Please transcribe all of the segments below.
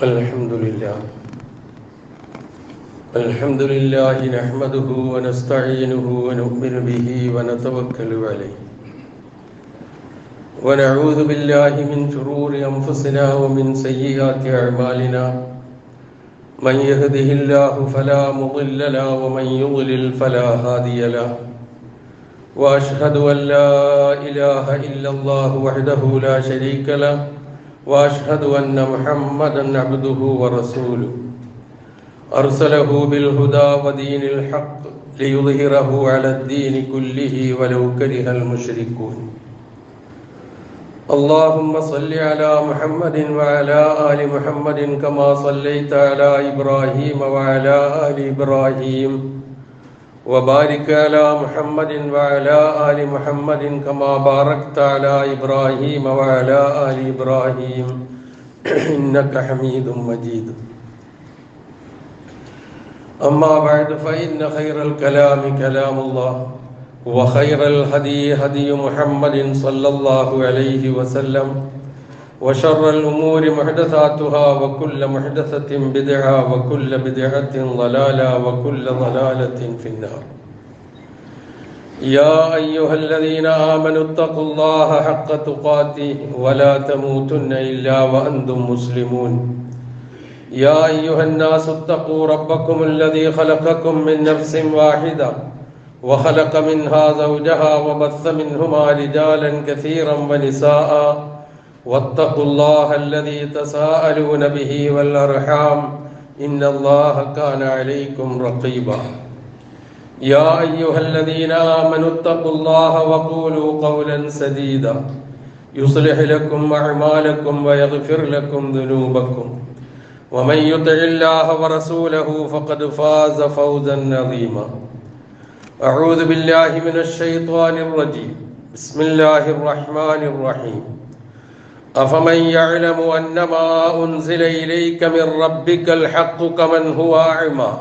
الحمد لله نحمده ونستعينه ونؤمن به ونتوكل عليه ونعوذ بالله من شرور أنفسنا ومن سيئات أعمالنا من يهده الله فلا مضل له ومن يضلل فلا هادي له وأشهد أن لا إله إلا الله وحده لا شريك له وأشهد أن محمدا عبده ورسوله أرسله بالهدى ودين الحق ليظهره على الدين كله ولو كره المشركون اللهم صل على محمد وعلى آل محمد كما صليت على إبراهيم وعلى آل إبراهيم وبارك على محمد وعلى آل محمد كما باركت على إبراهيم وعلى آل إبراهيم إنك حميد مجيد أما بعد فإن خير الكلام كلام الله وخير الهدي هدي محمد صلى الله عليه وسلم وشر الأمور محدثاتها وكل محدثة بدعة وكل بدعة ضلالة وكل ضلالة في النار يا أيها الذين آمنوا اتقوا الله حق تقاته ولا تموتن إلا وأنتم مسلمون يا أيها الناس اتقوا ربكم الذي خلقكم من نفس واحدة وخلق منها زوجها وبث منهما رجالا كثيرا ونساء واتقوا الله الذي تساءلون به والأرحام إن الله كان عليكم رقيبا يا أيها الذين آمنوا اتقوا الله وقولوا قولا سديدا يصلح لكم أعمالكم ويغفر لكم ذنوبكم ومن يطع الله ورسوله فقد فاز فوزا عظيما أعوذ بالله من الشيطان الرجيم بسم الله الرحمن الرحيم أفمن يعلم أنما أنزل إليك من ربك الحق كمن هو أعمى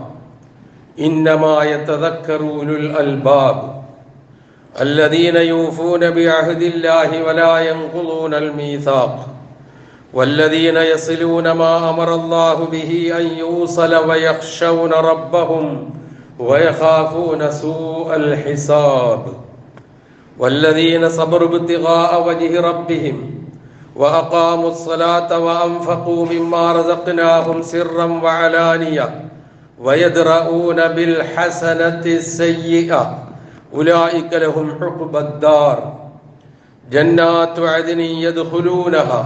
إنما يتذكر أولو الألباب الذين يوفون بعهد الله ولا ينقضون الميثاق والذين يصلون ما أمر الله به أن يوصل ويخشون ربهم ويخافون سوء الحساب والذين صبروا ابتغاء وجه ربهم وأقاموا الصلاة وأنفقوا مما رزقناهم سرا وعلانية ويدرؤون بالحسنة السيئة أولئك لهم عقبى الدار جنات عدن يدخلونها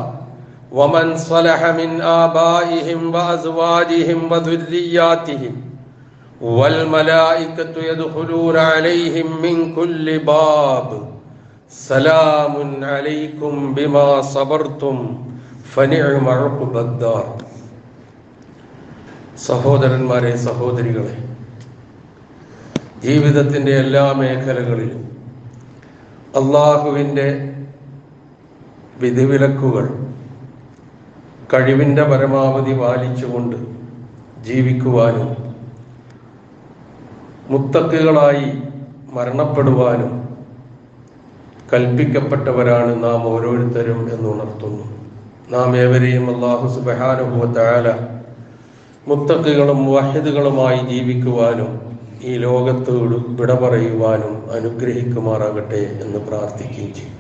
ومن صلح من آبائهم وأزواجهم وذرياتهم والملائكة يدخلون عليهم من كل باب سلام عليكم بما صبرتم فنعم عقبى الدار സഹോദരന്മാരെ സഹോദരികളെ, ജീവിതത്തിൻ്റെ എല്ലാ മേഖലകളിലും അള്ളാഹുവിൻ്റെ വിധിവിലക്കുകൾ കഴിവിൻ്റെ പരമാവധി പാലിച്ചുകൊണ്ട് ജീവിക്കുവാനും മുത്തഖികളായി മരണപ്പെടുവാനും കൽപ്പിക്കപ്പെട്ടവരാണ് നാം ഓരോരുത്തരും എന്നുണർത്തുന്നു. നാം ഏവരെയും അല്ലാഹു സുബ്ഹാനഹു വ തആല മുത്തഖികളും മുവഹിദുകളുമായി ജീവിക്കുവാനും ഈ ലോകത്തോട് വിട പറയുവാനും അനുഗ്രഹിക്കുമാറാകട്ടെ എന്ന് പ്രാർത്ഥിക്കുകയും ചെയ്യും.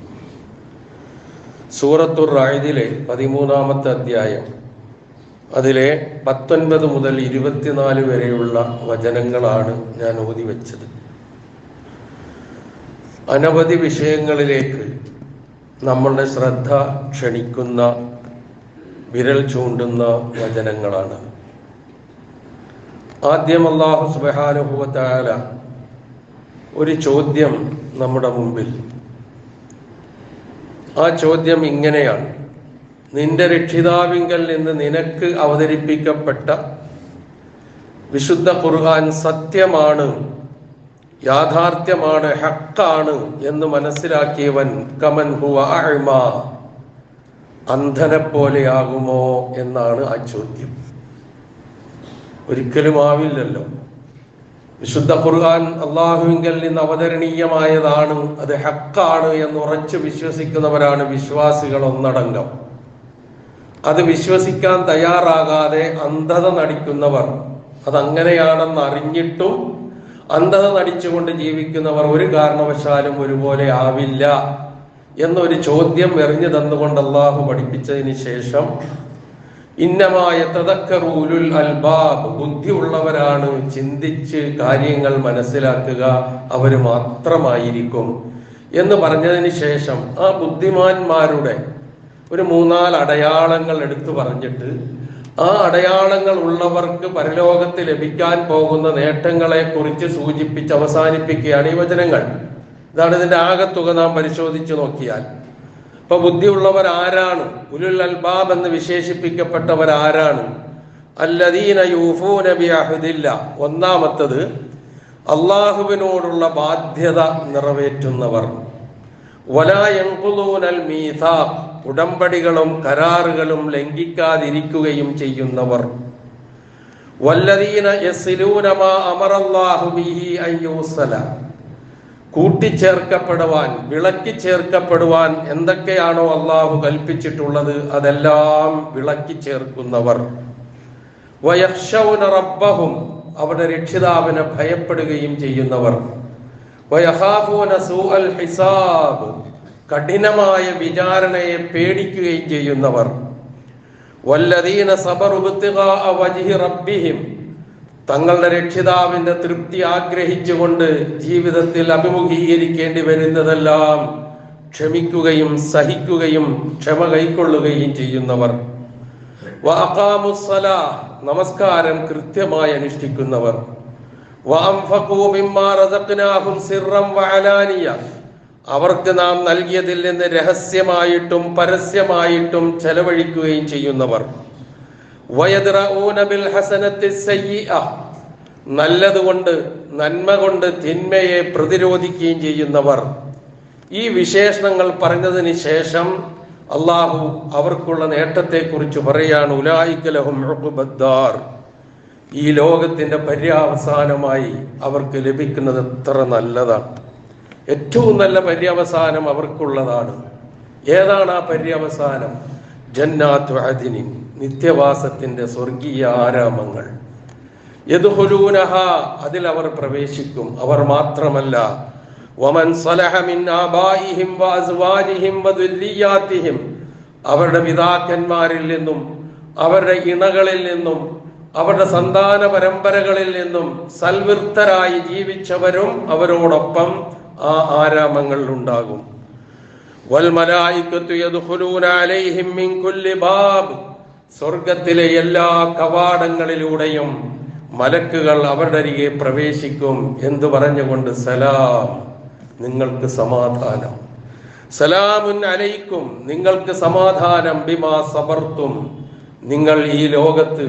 സൂറത്തുർ റഅദിലെ 13-ാമത്തെ അധ്യായം, അതിലെ 19 മുതൽ 24 വരെയുള്ള വചനങ്ങളാണ് ഞാൻ ഓതി വെച്ചത്. അനവധി വിഷയങ്ങളിലേക്ക് നമ്മളുടെ ശ്രദ്ധ ക്ഷണിക്കുന്ന, വിരൽ ചൂണ്ടുന്ന വചനങ്ങളാണ്. ആദ്യം അല്ലാഹു സുബ്ഹാനഹു വ തആല ഒരു ചോദ്യം നമ്മുടെ മുമ്പിൽ. ആ ചോദ്യം ഇങ്ങനെയാണ്: നിന്റെ രക്ഷിതാവിങ്കൽ നിന്ന് നിനക്ക് അവതരിപ്പിക്കപ്പെട്ട വിശുദ്ധ ഖുർആൻ സത്യമാണ്, യാഥാർത്ഥ്യമാണ്, ഹക്കാണ് എന്ന് മനസ്സിലാക്കിയവൻ കമൻ ഹുവ അഅ്മ, അന്ധനെ പോലെയാകുമോ എന്നാണ് ആ ചോദ്യം. ഒരിക്കലും ആവില്ലല്ലോ. വിശുദ്ധ ഖുർആൻ അള്ളാഹുവിങ്കൽ നിന്ന് അവതരണീയമായതാണ്, അത് ഹക്കാണ് എന്ന് ഉറച്ചു വിശ്വസിക്കുന്നവരാണ് വിശ്വാസികൾ ഒന്നടങ്കം. അത് വിശ്വസിക്കാൻ തയ്യാറാകാതെ അന്ധത നടിക്കുന്നവർ, അതങ്ങനെയാണെന്ന് അറിഞ്ഞിട്ടും അന്ധത നടിച്ചുകൊണ്ട് ജീവിക്കുന്നവർ ഒരു കാരണവശാലും ഒരുപോലെ ആവില്ല എന്നൊരു ചോദ്യം എറിഞ്ഞു തന്നുകൊണ്ട് അള്ളാഹു പഠിപ്പിച്ചതിന് ശേഷം ഇന്നമായ തദക്കറൂലുൽ അൽബാബ്, ബുദ്ധിയുള്ളവരാണ് ചിന്തിച്ച് കാര്യങ്ങൾ മനസ്സിലാക്കുക, അവര് മാത്രമായിരിക്കും എന്ന് പറഞ്ഞതിന് ശേഷം ആ ബുദ്ധിമാന്മാരുടെ ഒരു 3-4 അടയാളങ്ങൾ എടുത്തു പറഞ്ഞിട്ട് ആ അടയാളങ്ങൾ ഉള്ളവർക്ക് പരലോകത്ത് ലഭിക്കാൻ പോകുന്ന നേട്ടങ്ങളെ കുറിച്ച് സൂചിപ്പിച്ച് അവസാനിപ്പിക്കുകയാണ് ഈ വചനങ്ങൾ. ഇതാണ് ഇതിന്റെ ആകത്തുക. നാം പരിശോധിച്ചു നോക്കിയാൽ ഇപ്പൊ ബുദ്ധിയുള്ളവർ ആരാണ്? ഉലുൽ അൽബാബ് എന്ന് വിശേഷിപ്പിക്കപ്പെട്ടവർ ആരാണ്? അല്ലദീന യൂഫൂന ബിഅഹദില്ല, ഒന്നാമത്തത് അള്ളാഹുവിനോടുള്ള ബാധ്യത നിറവേറ്റുന്നവർ. വലാ യൻഖുദൂനൽ മീസാഖ്, ഉടമ്പടികളും കരാറുകളും ലംഘിക്കാതിരിക്കുകയും ചെയ്യുന്നവർ. വല്ലദീന യസ്ലൂന മാ അമറല്ലാഹു ബിഹി അൻ യൂസല, കൂട്ടിച്ചേർക്കപ്പെടുവാൻ, വിളക്കി ചേർക്കപ്പെടുവാൻ എന്തൊക്കെയാണോ അള്ളാഹു കൽപ്പിച്ചിട്ടുള്ളത് അതെല്ലാം വിളക്കി ചേർക്കുന്നവർ. വയഖ്ശൗന റബ്ബഹും, അവരുടെ രക്ഷിതാവിനെ ഭയപ്പെടുകയും ചെയ്യുന്നവർ. വയഖാഫൂന സൂഅൽ ഹിസാബ്, കഠിനമായ വിചാരണയെ പേടിക്കുകയും ചെയ്യുന്നവർ. വല്ലദീന സബറു ഇബ്തിഗാഅ വജ്ഹി റബ്ബിഹിം, തങ്ങളുടെ രക്ഷിതാവിന്റെ തൃപ്തി ആഗ്രഹിച്ചുകൊണ്ട് ജീവിതത്തിൽ അഭിമുഖീകരിക്കേണ്ടി വരുന്നതെല്ലാം ക്ഷമിക്കുകയും സഹിക്കുകയും ക്ഷമ കൈക്കൊള്ളുകയും ചെയ്യുന്നവർ. വഅഖാമുസ്സലാ, നമസ്കാരം കൃത്യമായി അനുഷ്ഠിക്കുന്നവർ. വഅൻഫഖൂ മിമ്മാ റസഖ്നാഹും സിർറൻ വഅലാനിയ, അവർക്ക് നാം നൽകിയതിൽ നിന്ന് രഹസ്യമായിട്ടും പരസ്യമായിട്ടും ചെലവഴിക്കുകയും ചെയ്യുന്നവർ. വയദ്റഊന ബിൽ ഹസനത്തി സയ്യിഅ, നല്ലതുകൊണ്ട് നന്മ കൊണ്ട് തിന്മയെ പ്രതിരോധിക്കുകയും ചെയ്യുന്നവർ. ഈ വിശേഷണങ്ങൾ പറഞ്ഞതിന് ശേഷം അള്ളാഹു അവർക്കുള്ള നേട്ടത്തെ കുറിച്ച് പറയാണ്. ഉലൈക ലഹും ഉഖ്ബദ്ദാർ, ഈ ലോകത്തിന്റെ പര്യവസാനമായി അവർക്ക് ലഭിക്കുന്നത് എത്ര നല്ലതാണ്. ഏറ്റവും നല്ല പര്യവസാനം അവർക്കുള്ളതാണ്. ഏതാണ് ആ പര്യവസാനം? ജന്നാത്തു അദ്നിൻ, നിത്യവാസത്തിന്റെ സ്വർഗീയ ആരാമങ്ങൾ. യദ്ഖുലൂനഹ, അതിൽ അവർ പ്രവേശിക്കും. അവർ മാത്രമല്ല, വമൻ സലഹ മിൻ ആബായിഹിം വഅസ്വാജിഹിം വദുല്ലിയാതിഹിം, അവരുടെ പിതാക്കന്മാരിൽ നിന്നും അവരുടെ ഇണകളിൽ നിന്നും അവരുടെ സന്താന പരമ്പരകളിൽ നിന്നും സൽവൃത്തരായി ജീവിച്ചവരും അവരോടൊപ്പം ആ ആരാമങ്ങളിൽ ഉണ്ടാകും. വൽ മലായികത്തു യദ്ഖുലൂന അലൈഹിം മിൻ കുല്ലി ബാബ്, സ്വർഗത്തിലെ എല്ലാ കവാടങ്ങളിലൂടെയും മലക്കുകൾ അവരുടെ അരികെ പ്രവേശിക്കും. എന്തു പറഞ്ഞുകൊണ്ട്? സലാം, നിങ്ങൾക്ക് സമാധാനം. സലാമുൻ അലൈക്കും, നിങ്ങൾക്ക് സമാധാനം. ബിമാ സബർത്തും, നിങ്ങൾ ഈ ലോകത്ത്,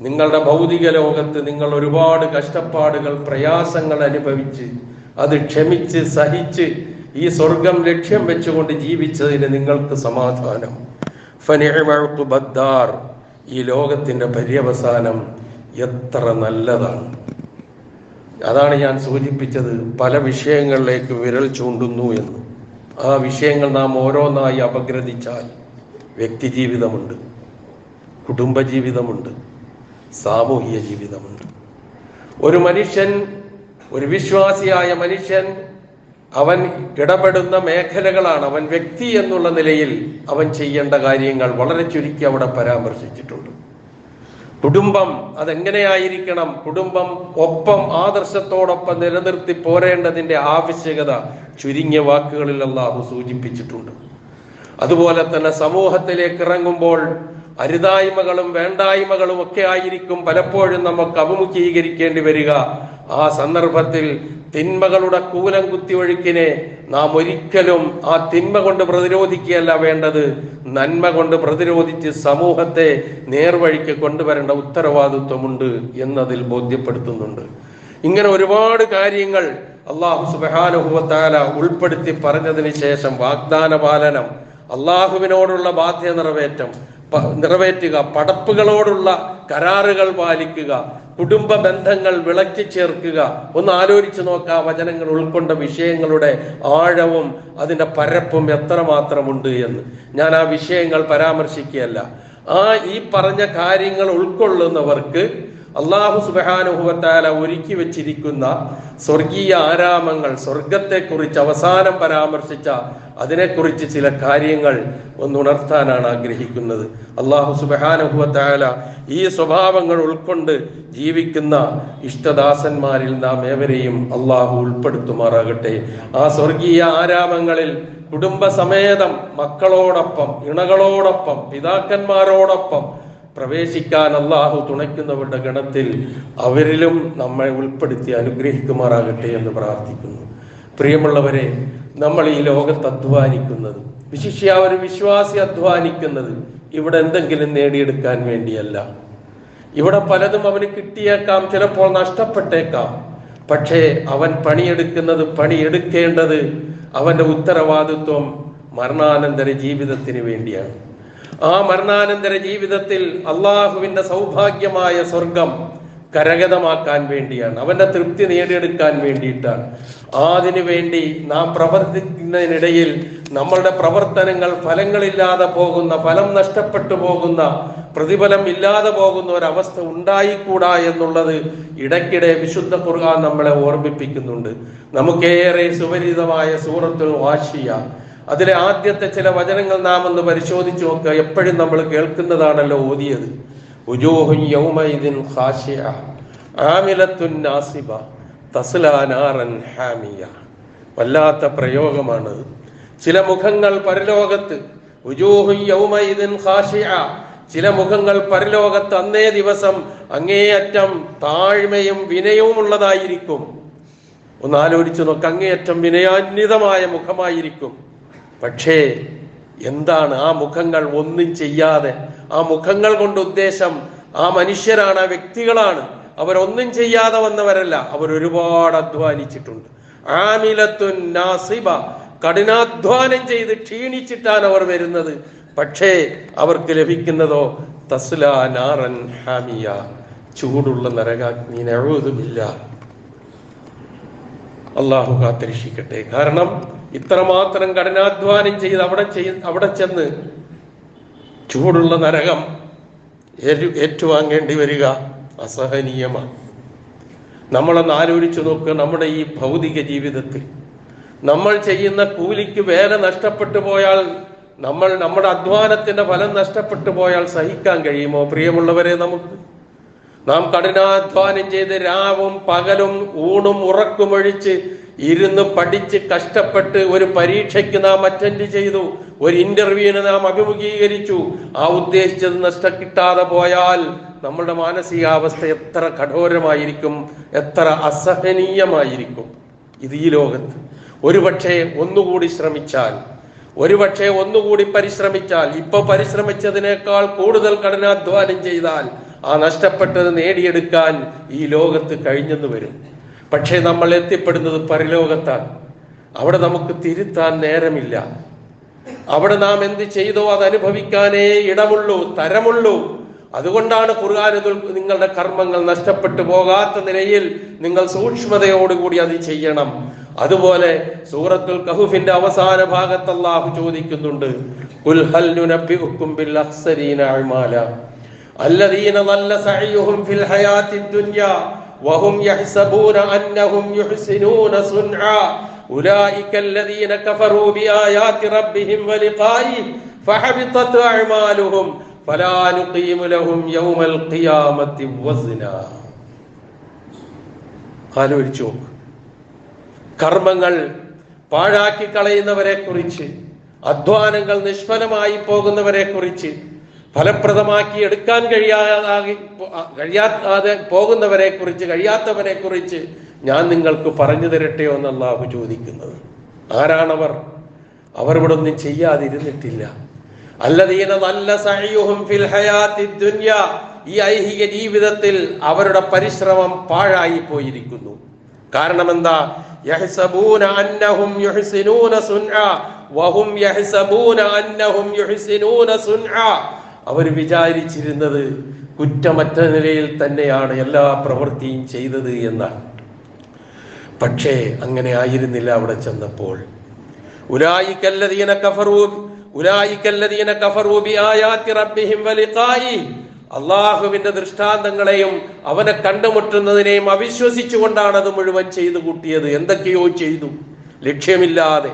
നിങ്ങളുടെ ഭൗതിക ലോകത്ത് നിങ്ങൾ ഒരുപാട് കഷ്ടപ്പാടുകൾ പ്രയാസങ്ങൾ അനുഭവിച്ച് അത് ക്ഷമിച്ച് സഹിച്ച് ഈ സ്വർഗം ലക്ഷ്യം വെച്ചുകൊണ്ട് ജീവിച്ചതിന് നിങ്ങൾക്ക് സമാധാനം. ഫനിഅമ ഉഖ്ബദ്ദാർ, ഈ ലോകത്തിന്റെ പര്യവസാനം എത്ര നല്ലതാണ്. അതാണ് ഞാൻ സൂചിപ്പിച്ചത്, പല വിഷയങ്ങളിലേക്ക് വിരൽ ചൂണ്ടുന്നു എന്ന്. ആ വിഷയങ്ങൾ നാം ഓരോന്നായി അപഗ്രഥിച്ചാൽ വ്യക്തി ജീവിതമുണ്ട്, കുടുംബജീവിതമുണ്ട്, സാമൂഹിക ജീവിതമുണ്ട്. ഒരു മനുഷ്യൻ, ഒരു വിശ്വാസിയായ മനുഷ്യൻ, അവൻ ഇടപെടുന്ന മേഖലകളാണ്. അവൻ വ്യക്തി എന്നുള്ള നിലയിൽ അവൻ ചെയ്യേണ്ട കാര്യങ്ങൾ വളരെ ചുരുക്കി അവിടെ പരാമർശിച്ചിട്ടുണ്ട്. കുടുംബം അതെങ്ങനെയായിരിക്കണം, കുടുംബം ഒപ്പം ആദർശത്തോടൊപ്പം നിലനിർത്തി പോരേണ്ടതിന്റെ ആവശ്യകത ചുരുങ്ങിയ വാക്കുകളിൽ അല്ലാഹു സൂചിപ്പിച്ചിട്ടുണ്ട്. അതുപോലെ തന്നെ സമൂഹത്തിലേക്ക് ഇറങ്ങുമ്പോൾ അരുതായ്മകളും വേണ്ടായ്മകളും ഒക്കെ ആയിരിക്കും പലപ്പോഴും നമുക്ക് അഭിമുഖീകരിക്കേണ്ടി വരിക. ആ സന്ദർഭത്തിൽ തിന്മകളുടെ കൂലം കുത്തിയൊഴുക്കിനെ നാം ഒരിക്കലും ആ തിന്മ കൊണ്ട് പ്രതിരോധിക്കുകയല്ല വേണ്ടത്, നന്മ കൊണ്ട് പ്രതിരോധിച്ച് സമൂഹത്തെ നേർവഴിക്ക് കൊണ്ടുവരേണ്ട ഉത്തരവാദിത്വമുണ്ട് എന്നതിൽ ബോധ്യപ്പെടുത്തുന്നുണ്ട്. ഇങ്ങനെ ഒരുപാട് കാര്യങ്ങൾ അല്ലാഹു സുബ്ഹാനഹു വ തആല ഉൾപ്പെടുത്തി പറഞ്ഞതിന് ശേഷം വാഗ്ദാന പാലനം, അള്ളാഹുവിനോടുള്ള ബാധ്യത നിറവേറ്റുക, പടപ്പുകളോടുള്ള കരാറുകൾ പാലിക്കുക, കുടുംബ ബന്ധങ്ങൾ വിളക്കി ചേർക്കുക. ഒന്ന് ആലോചിച്ച് നോക്കുക, വചനങ്ങൾ ഉൾക്കൊണ്ട വിഷയങ്ങളുടെ ആഴവും അതിന്റെ പരപ്പും എത്രമാത്രമുണ്ട് എന്ന്. ഞാൻ ആ വിഷയങ്ങൾ പരാമർശിക്കുകയല്ല. ഈ പറഞ്ഞ കാര്യങ്ങൾ ഉൾക്കൊള്ളുന്നവർക്ക് അല്ലാഹു സുബ്ഹാനഹു വ തആല ഒരുക്കി വെച്ചിരിക്കുന്ന സ്വർഗീയ ആരാമങ്ങൾ, സ്വർഗത്തെക്കുറിച്ച് അവസാനം പരാമർശിച്ച അതിനെക്കുറിച്ച് ചില കാര്യങ്ങൾ ഒന്നുണർത്താനാണ് ആഗ്രഹിക്കുന്നത്. അല്ലാഹു സുബ്ഹാനഹു വ തആല ഈ സ്വഭാവങ്ങൾ ഉൾക്കൊണ്ട് ജീവിക്കുന്ന ഇഷ്ടദാസന്മാരിൽ നാം ഏവരെയും അല്ലാഹു ഉൾപ്പെടുത്തുമാറാകട്ടെ. ആ സ്വർഗീയ ആരാമങ്ങളിൽ കുടുംബസമേതം മക്കളോടൊപ്പം, ഇണകളോടൊപ്പം, പിതാക്കന്മാരോടൊപ്പം പ്രവേശിക്കാൻ അല്ലാഹു തുണയ്ക്കുന്നവരുടെ ഗണത്തിൽ അവരിലും നമ്മെ ഉൾപ്പെടുത്തി അനുഗ്രഹിക്കുമാറാകട്ടെ എന്ന് പ്രാർത്ഥിക്കുന്നു. പ്രിയമുള്ളവരെ, നമ്മൾ ഈ ലോകത്ത് അധ്വാനിക്കുന്നത്, വിശിഷ്യ ഒരു വിശ്വാസി അധ്വാനിക്കുന്നത് ഇവിടെ എന്തെങ്കിലും നേടിയെടുക്കാൻ വേണ്ടിയല്ല. ഇവിടെ പലതും അവന് കിട്ടിയേക്കാം, ചിലപ്പോൾ നഷ്ടപ്പെട്ടേക്കാം. പക്ഷേ അവൻ പണിയെടുക്കേണ്ടത് അവന്റെ ഉത്തരവാദിത്വം മരണാനന്തര ജീവിതത്തിന് വേണ്ടിയാണ്. ആ മരണാനന്തര ജീവിതത്തിൽ അള്ളാഹുവിന്റെ സൗഭാഗ്യമായ സ്വർഗം കരഗതമാക്കാൻ വേണ്ടിയാണ്, അവന്റെ തൃപ്തി നേടിയെടുക്കാൻ വേണ്ടിയിട്ടാണ്. അതിനു വേണ്ടി നാം പ്രവർത്തിക്കുന്നതിനിടയിൽ നമ്മളുടെ പ്രവർത്തനങ്ങൾ ഫലങ്ങളില്ലാതെ പോകുന്ന, ഫലം നഷ്ടപ്പെട്ടു പോകുന്ന, പ്രതിഫലം ഇല്ലാതെ പോകുന്ന ഒരവസ്ഥ ഉണ്ടായിക്കൂടാ എന്നുള്ളത് ഇടയ്ക്കിടെ വിശുദ്ധ ഖുർആൻ നമ്മളെ ഓർമ്മിപ്പിക്കുന്നുണ്ട്. നമുക്കേറെ സുപരിചിതമായ സൂറത്തുൽ ഗാശിയ, അതിലെ ആദ്യത്തെ ചില വചനങ്ങൾ നാം ഒന്ന് പരിശോധിച്ചു നോക്കുക. എപ്പോഴും നമ്മൾ കേൾക്കുന്നതാണല്ലോ ഓതിയത്. വുജൂഹുൻ യൗമഇദിൻ ഖാശിഅ ആമിലത്തുൻ നാസിബ തസ്ലാ നാറൻ ഹാമിയ. വല്ലാത്ത പ്രയോഗമാണ്. ചില മുഖങ്ങൾ പരലോകത്ത്, വുജൂഹുൻ യൗമഇദിൻ ഖാശിഅ, ചില മുഖങ്ങൾ പരലോകത്ത് അന്നേ ദിവസം അങ്ങേയറ്റം താഴ്മയും വിനയവും ഉള്ളതായിരിക്കും. ഒന്ന് ആലോചിച്ചു നോക്ക്, അങ്ങേയറ്റം വിനയാന്വിതമായ മുഖമായിരിക്കും. പക്ഷേ എന്താണ് ആ മുഖങ്ങൾ ഒന്നും ചെയ്യാതെ? ആ മുഖങ്ങൾ കൊണ്ട് ഉദ്ദേശം ആ മനുഷ്യരാണ്, ആ വ്യക്തികളാണ്. അവരൊന്നും ചെയ്യാതെ വന്നവരല്ല, അവർ ഒരുപാട് അധ്വാനിച്ചിട്ടുണ്ട്. ആമിലത്തുൻ നാസിബ, കഠിനാധ്വാനം ചെയ്ത് ക്ഷീണിച്ചിട്ടാണ് അവർ വരുന്നത്. പക്ഷേ അവർക്ക് ലഭിക്കുന്നതോ തസ്ലാ നാറൻ ഹാമിയ, ചൂടുള്ള നരകാഗ്നി. നഊദുബില്ല, അള്ളാഹു കാത്തിരക്ഷിക്കട്ടെ. കാരണം ഇത്രമാത്രം കഠിനാധ്വാനം ചെയ്ത് അവിടെ ചെന്ന് ചൂടുള്ള നരകം ഏറ്റുവാങ്ങേണ്ടി വരിക അസഹനീയമാണ്. നമ്മളൊന്ന് ആലോചിച്ചു നോക്കുക. നമ്മുടെ ഈ ഭൗതിക ജീവിതത്തിൽ നമ്മൾ ചെയ്യുന്ന കൂലിക്ക് വേല നഷ്ടപ്പെട്ടു പോയാൽ, നമ്മുടെ അധ്വാനത്തിന്റെ ഫലം നഷ്ടപ്പെട്ടു പോയാൽ സഹിക്കാൻ കഴിയുമോ? പ്രിയമുള്ളവരെ, നാം കഠിനാധ്വാനം ചെയ്ത് രാവും പകലും ഊണും ഉറക്കുമൊഴിച്ച് ഇരുന്ന് പഠിച്ച് കഷ്ടപ്പെട്ട് ഒരു പരീക്ഷയ്ക്ക് നാം അറ്റൻഡ് ചെയ്തു, ഒരു ഇന്റർവ്യൂവിന് നാം അഭിമുഖീകരിച്ചു. ആ ഉദ്ദേശിച്ചത് നഷ്ടം കിട്ടാതെ പോയാൽ നമ്മളുടെ മാനസികാവസ്ഥ എത്ര കഠോരമായിരിക്കും, എത്ര അസഹനീയമായിരിക്കും. ഇത് ഈ ലോകത്ത് ഒരുപക്ഷെ ഒന്നുകൂടി ശ്രമിച്ചാൽ, ഒരുപക്ഷെ ഒന്നുകൂടി പരിശ്രമിച്ചാൽ, ഇപ്പൊ പരിശ്രമിച്ചതിനേക്കാൾ കൂടുതൽ കഠിനാധ്വാനം ചെയ്താൽ ആ നഷ്ടപ്പെട്ടത് നേടിയെടുക്കാൻ ഈ ലോകത്ത് കഴിഞ്ഞെന്ന് വരും. പക്ഷേ നമ്മൾ എത്തിപ്പെടുന്നത് പരലോകത്താണ്. അവിടെ നമുക്ക് തിരുത്താൻ നേരമില്ല. അവിടെ നാം എന്ത് ചെയ്തോ അത് അനുഭവിക്കാനേ ഇടമുള്ളൂ, തരമുള്ളൂ. അതുകൊണ്ടാണ് ഖുർആൻ നിങ്ങളുടെ കർമ്മങ്ങൾ നഷ്ടപ്പെട്ടു പോകാത്ത നിലയിൽ നിങ്ങൾ സൂക്ഷ്മതയോടുകൂടി അത് ചെയ്യണം. അതുപോലെ സൂറത്തുൽ കഹ്ഫിന്റെ അവസാന ഭാഗത്ത് അല്ലാഹു ചോദിക്കുന്നുണ്ട്, ഖുൽ ഹൽ നുനബ്ബിഉകും ബിൽ അഖ്സരീന അഅ്മാല അല്ലദീന ളല്ല സഅയ്യുഹും ഫിൽ ഹയാത്തിദ് ദുനിയാ വഹും യഹ്സബൂന അന്നഹും യുഹ്സിനൂന സുൻആ ഉലൈക അല്ലദീന കഫറൂ ബിആയാതി റബ്ബിഹിം വലിഖാഇഹി ഫഹബിതത് അഅ്മാലുഹും ഫലാ നുഖീമു ലഹും യൗമൽ ഖിയാമത്തി വസ്നാ. ആലോചിച്ചു, കർമ്മങ്ങൾ പാഴാക്കി കളയുന്നവരെ കുറിച്ച്, അധ്വാനങ്ങൾ നിഷ്ഫലമായി പോകുന്നവരെ കുറിച്ച്, ഫലപ്രദമാക്കി എടുക്കാൻ കഴിയാതെ പോകുന്നവരെ കുറിച്ച്, കഴിയാത്തവരെ കുറിച്ച് ഞാൻ നിങ്ങൾക്ക് പറഞ്ഞു തരട്ടെയോ എന്ന് അല്ലാഹു ചോദിക്കുന്നത്. ആരാണവർ? അവർ ഇവിടെ ഒന്നും ചെയ്യാതിരുന്നിട്ടില്ല. അല്ലദീന ളല്ല സഅയ്യുഹും ഫിൽ ഹയാത്തിദ് ദുനിയ, ഈ ഐഹിക ജീവിതത്തിൽ അവരുടെ പരിശ്രമം പാഴായി പോയിരിക്കുന്നു. കാരണം എന്താ? യഹ്സബൂന അന്നഹും യുഹ്സിനൂന സുൻആ വഹും യഹ്സബൂന അന്നഹും യുഹ്സിനൂന സുൻആ. അവർ വിചാരിച്ചിരുന്നത് കുറ്റമറ്റ നിലയിൽ തന്നെയാണ് എല്ലാ പ്രവൃത്തിയും ചെയ്തത് എന്നാണ്. പക്ഷേ അങ്ങനെ ആയിരുന്നില്ല അവിടെ ചെന്നപ്പോൾ. ഉലൈക അല്ലദീന കഫറൂ ഉലൈകല്ലദീന കഫറൂ ബിആയാതി റബ്ബിഹിം വലിഖാഇ, അള്ളാഹുവിന്റെ ദൃഷ്ടാന്തങ്ങളെയും അവനെ കണ്ടുമുട്ടുന്നതിനെയും അവിശ്വസിച്ചുകൊണ്ടാണ് അത് മുഴുവൻ ചെയ്തു കൂട്ടിയത്. എന്തൊക്കെയോ ചെയ്തു ലക്ഷ്യമില്ലാതെ,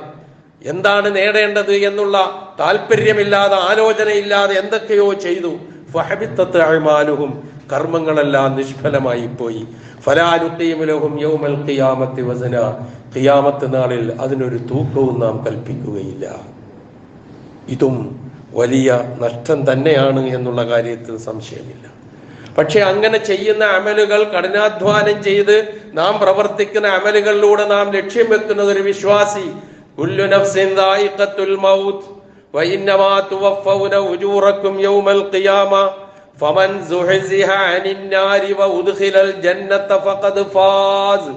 എന്താണ് നേടേണ്ടത് എന്നുള്ള താല്പര്യമില്ലാതെ, ആലോചനയില്ലാതെ എന്തൊക്കെയോ ചെയ്തു. ഫഹബിത്തത് അഅ്മാലുഹും, കർമ്മങ്ങളെല്ലാം നിഷ്ഫലമായി പോയി. ഫലാ നുഖീമു ലഹും യൗമൽ ഖിയാമത്തി വസന, ഖിയാമത്ത് നാളിൽ അതിനൊരു തൂക്കവും നാം കൽപ്പിക്കുകയില്ല. ഇതും വലിയ നഷ്ടം തന്നെയാണ് എന്നുള്ള കാര്യത്തിൽ സംശയമില്ല. പക്ഷെ അങ്ങനെ ചെയ്യുന്ന അമലുകൾ, കഠിനാധ്വാനം ചെയ്ത് നാം പ്രവർത്തിക്കുന്ന അമലുകളിലൂടെ നാം ലക്ഷ്യം വെക്കുന്നത് ഒരു വിശ്വാസി, കുല്ലു നഫ്സിൻ ദായിഖത്തുൽ മൗത്ത് വഇന്നമാ തുവഫൗന ഉജൂറക്കും യൗമൽ ഖിയാമ ഫമൻ സുഹ്സിഹ അനിൻ നാരി വഉദ്ഖിലൽ ജന്നത ഫഖദ് ഫാസ്.